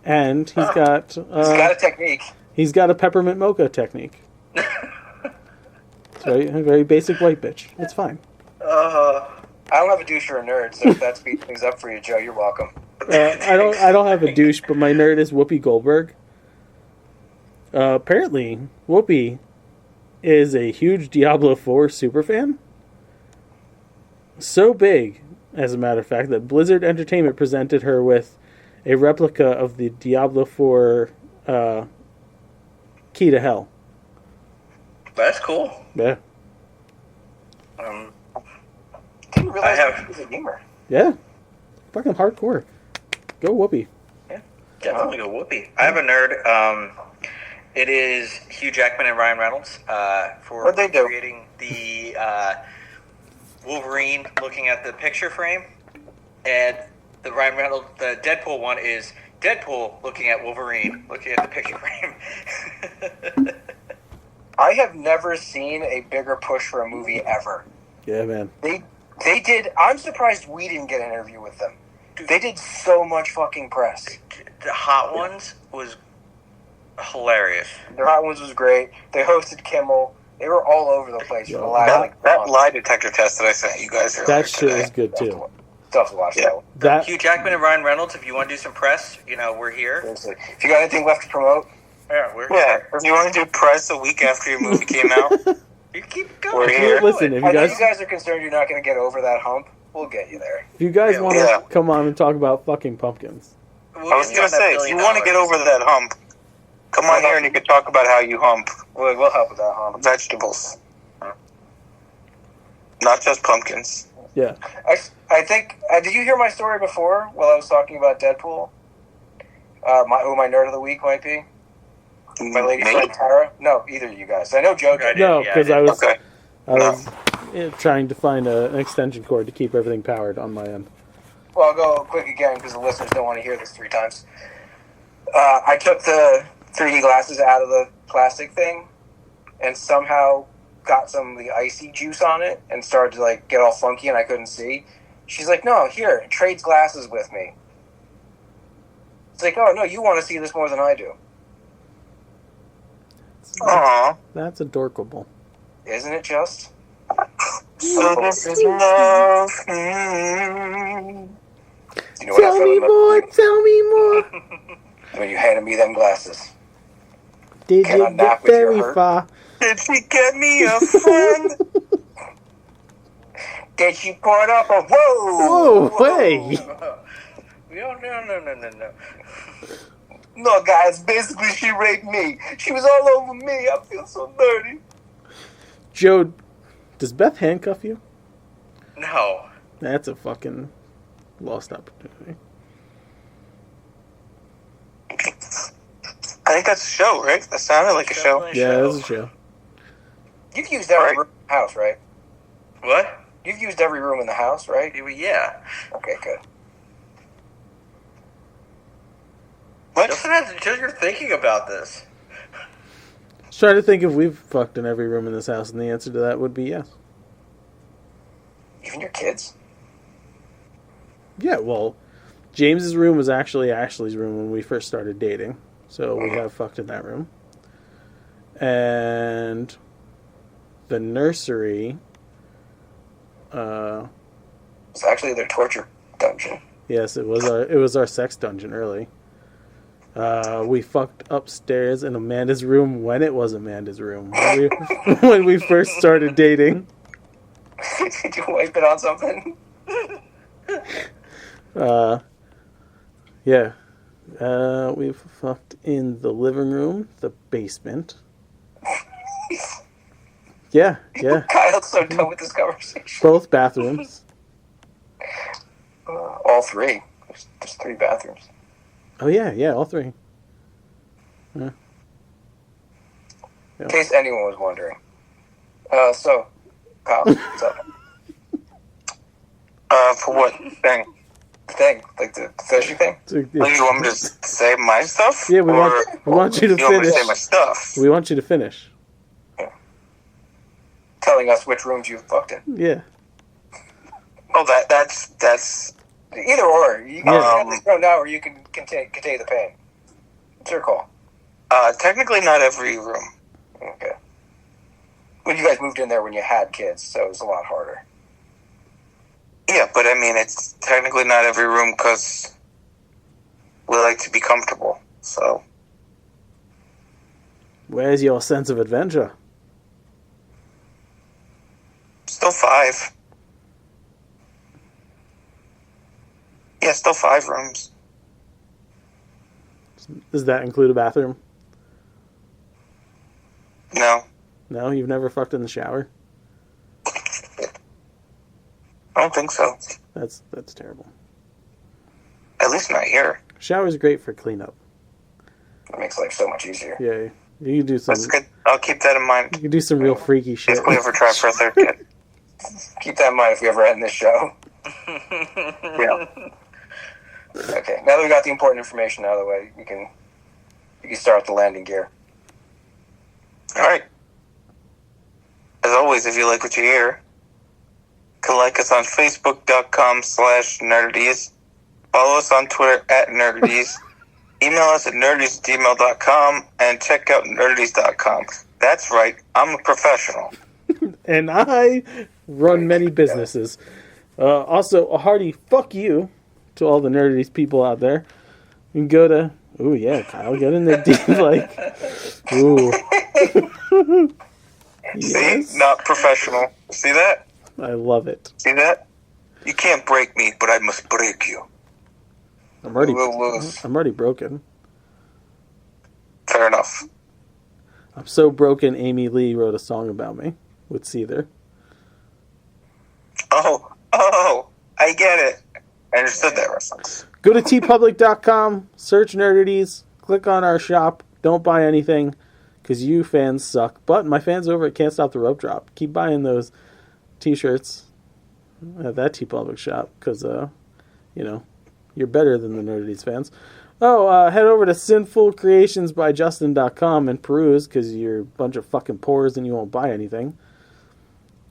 and he's got She's got a technique. he's got a peppermint mocha technique. It's a very basic white bitch. It's fine. I don't have a douche or a nerd, so if that speeds things up for you, Joe, you're welcome. I don't have a douche, but my nerd is Whoopi Goldberg. Apparently, Whoopi is a huge Diablo 4 superfan. So big, as a matter of fact, that Blizzard Entertainment presented her with a replica of the Diablo 4 Key to Hell. That's cool. Yeah. Didn't realize I have- she was a gamer. Yeah. Fucking hardcore. Go Whoopi. Definitely go Whoopi. I have a nerd. It is Hugh Jackman and Ryan Reynolds for What'd they do? creating the Wolverine looking at the picture frame, and the Ryan Reynolds, the Deadpool one is Deadpool looking at Wolverine looking at the picture frame. I have never seen a bigger push for a movie ever. Yeah, man. They did... I'm surprised we didn't get an interview with them. They did so much fucking press. The Hot Ones was hilarious. Their Hot Ones was great. They hosted Kimmel. They were all over the place for the last That month. lie detector test that I sent you guys earlier That shit today. was good, too. Stuff to watch, Yeah. though. That Hugh Jackman and Ryan Reynolds, if you want to do some press, we're here. Seriously. If you got anything left to promote, Yeah, we're Yeah, here. if you want to do press a week after your movie came out, You keep We're going. here. Listen, if I you know guys you guys are concerned you're not going to get over that hump. We'll get you there. Yeah, want to yeah. come on and talk about fucking pumpkins. We'll I was get going on to that say, if $1 you billion. want to get over that hump, come on here and you can talk about how you hump We'll help with that hump. vegetables. Not just pumpkins. Yeah. I think... did you hear my story before while I was talking about Deadpool? Who my nerd of the week might be? My lady Me? friend Tara? No, either of you guys. I know Joe did. No, Yeah, because I I was Okay. trying to find an extension cord to keep everything powered on my end. Well, I'll go quick again because the listeners don't want to hear this 3 times. I took the 3D glasses out of the plastic thing and somehow got some of the icy juice on it and started to like get all funky and I couldn't see. She's like, no, here, trades glasses with me. It's like, oh, no, you want to see this more than I do. Aww. That's adorable. Isn't it just? So this is love. You know what I Tell felt me more, tell me more. when you handed me them glasses? Did Can I you nap get with your very hurt? far? Did she get me a friend? Did she put up a whoa? Whoa, hey. No. No, guys, basically she raped me. She was all over me. I feel so dirty. Joe, does Beth handcuff you? No. That's a fucking lost opportunity. I think that's a show, right? That sounded like a show. Definitely Yeah, that's a show. You've used every Right. room in the house, right? What? You've used every room in the house, right? Yeah. Okay, good. What? Just you're thinking about this. Trying to think if we've fucked in every room in this house, and the answer to that would be yes. Even your kids? Yeah, well, James's room was actually Ashley's room when we first started dating, so we have fucked in that room. And the nursery, It's actually their torture dungeon. yes, it was our sex dungeon early. We fucked upstairs in Amanda's room when it was Amanda's room. When we first started dating. Did you wipe it on something? Yeah. We've fucked in the living room, the basement. Yeah. Kyle's so done with this conversation. Both bathrooms. All 3. There's 3 bathrooms. Oh, yeah, all 3. In case anyone was wondering. So, Kyle, what's up? For what thing? Thing, like the fishing thing? Like, you want me to say my stuff? Yeah, we Or want you to you want me to finish. say my stuff? We want you to finish. Telling us which rooms you've fucked in. Yeah. Oh, that's Either or. You can Yeah. let go now or you can contain the pain. It's your call. technically not every room. Okay. When you guys moved in there when you had kids, so it was a lot harder. Yeah, but I mean, it's technically not every room because we like to be comfortable. So Where's your sense of adventure? still 5. Yeah, still 5 rooms. Does that include a bathroom? No, No, you've never fucked in the shower? I don't think so. That's terrible. At least not here. Shower's great for cleanup. It makes life so much easier. Yeah, you can do some. That's good. I'll keep that in mind. You can do some real freaky shit. If we ever try for a third kid. Keep that in mind if we ever end this show. Yeah. Okay, now that we got the important information out of the way, you can start the landing gear. All right. As always, if you like what you hear, you can like us on Facebook.com/nerdities. Follow us on Twitter @nerdities. Email us at nerdities@gmail.com and check out nerdities.com. That's right, I'm a professional. And I run many businesses. Also, a hearty fuck you to all the nerdities people out there. You can go to... Ooh, yeah, Kyle, get in there deep, like... Ooh. Yes. See? Not professional. See that? I love it. See that? You can't break me, but I must break you. I'm already Lose. broken. Fair enough. I'm so broken, Amy Lee wrote a song about me with Seether. Oh, I get it. I understood that reference. Go to tpublic.com, search Nerdities, click on our shop. Don't buy anything, because you fans suck. But my fans over at Can't Stop the Rope Drop, keep buying those t-shirts at that TeePublic shop, because, you're better than the Nerdities fans. Oh, head over to sinfulcreationsbyjustin.com and peruse, because you're a bunch of fucking pores and you won't buy anything.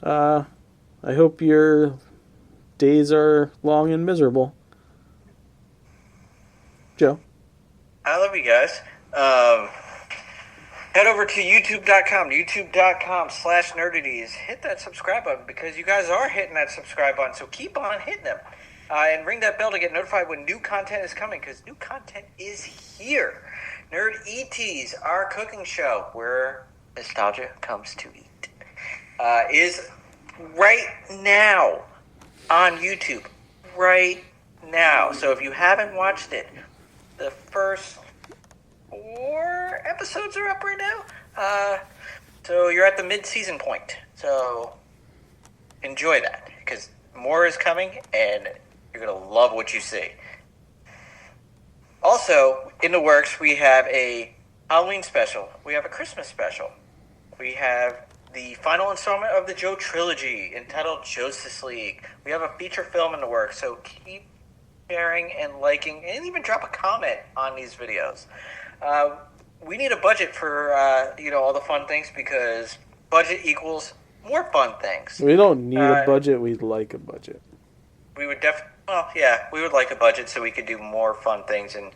I hope your days are long and miserable. Joe? I love you guys. Head over to youtube.com/nerdities. Hit that subscribe button, because you guys are hitting that subscribe button, so keep on hitting them. And ring that bell to get notified when new content is coming, because new content is here. Nerd ETs, our cooking show, where nostalgia comes to eat, is right now on YouTube. Right now. So if you haven't watched it, the first 4 episodes are up right now. So you're at the mid-season point. So enjoy that, because more is coming, and you're going to love what you see. Also, in the works, we have a Halloween special. We have a Christmas special. We have the final installment of the Joe trilogy, entitled Justice League. We have a feature film in the works, so keep sharing and liking, and even drop a comment on these videos. We need a budget for all the fun things, because budget equals more fun things. We don't need a budget. We'd like a budget. We would we would like a budget so we could do more fun things and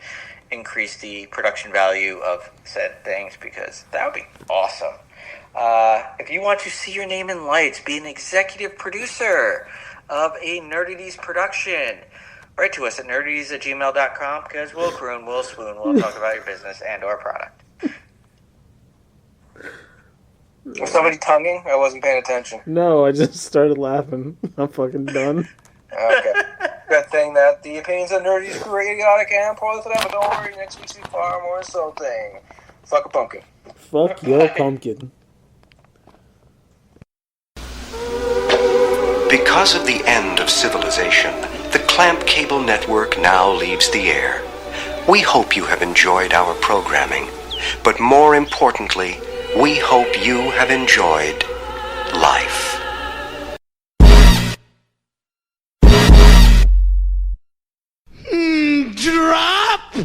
increase the production value of said things, because that would be awesome. If you want to see your name in lights, be an executive producer of a Nerdities production, write to us at nerdities@gmail.com, because we'll croon, we'll swoon, we'll talk about your business and or product. Was somebody tonguing? I wasn't paying attention. No, I just started laughing. I'm fucking done. Okay. Good thing that the opinions of Nerdities are idiotic and poorly for them, but don't worry, next week's be far more insulting. Fuck a pumpkin. Fuck your pumpkin. Because of the end of civilization, the Clamp Cable Network now leaves the air. We hope you have enjoyed our programming, but more importantly, we hope you have enjoyed life.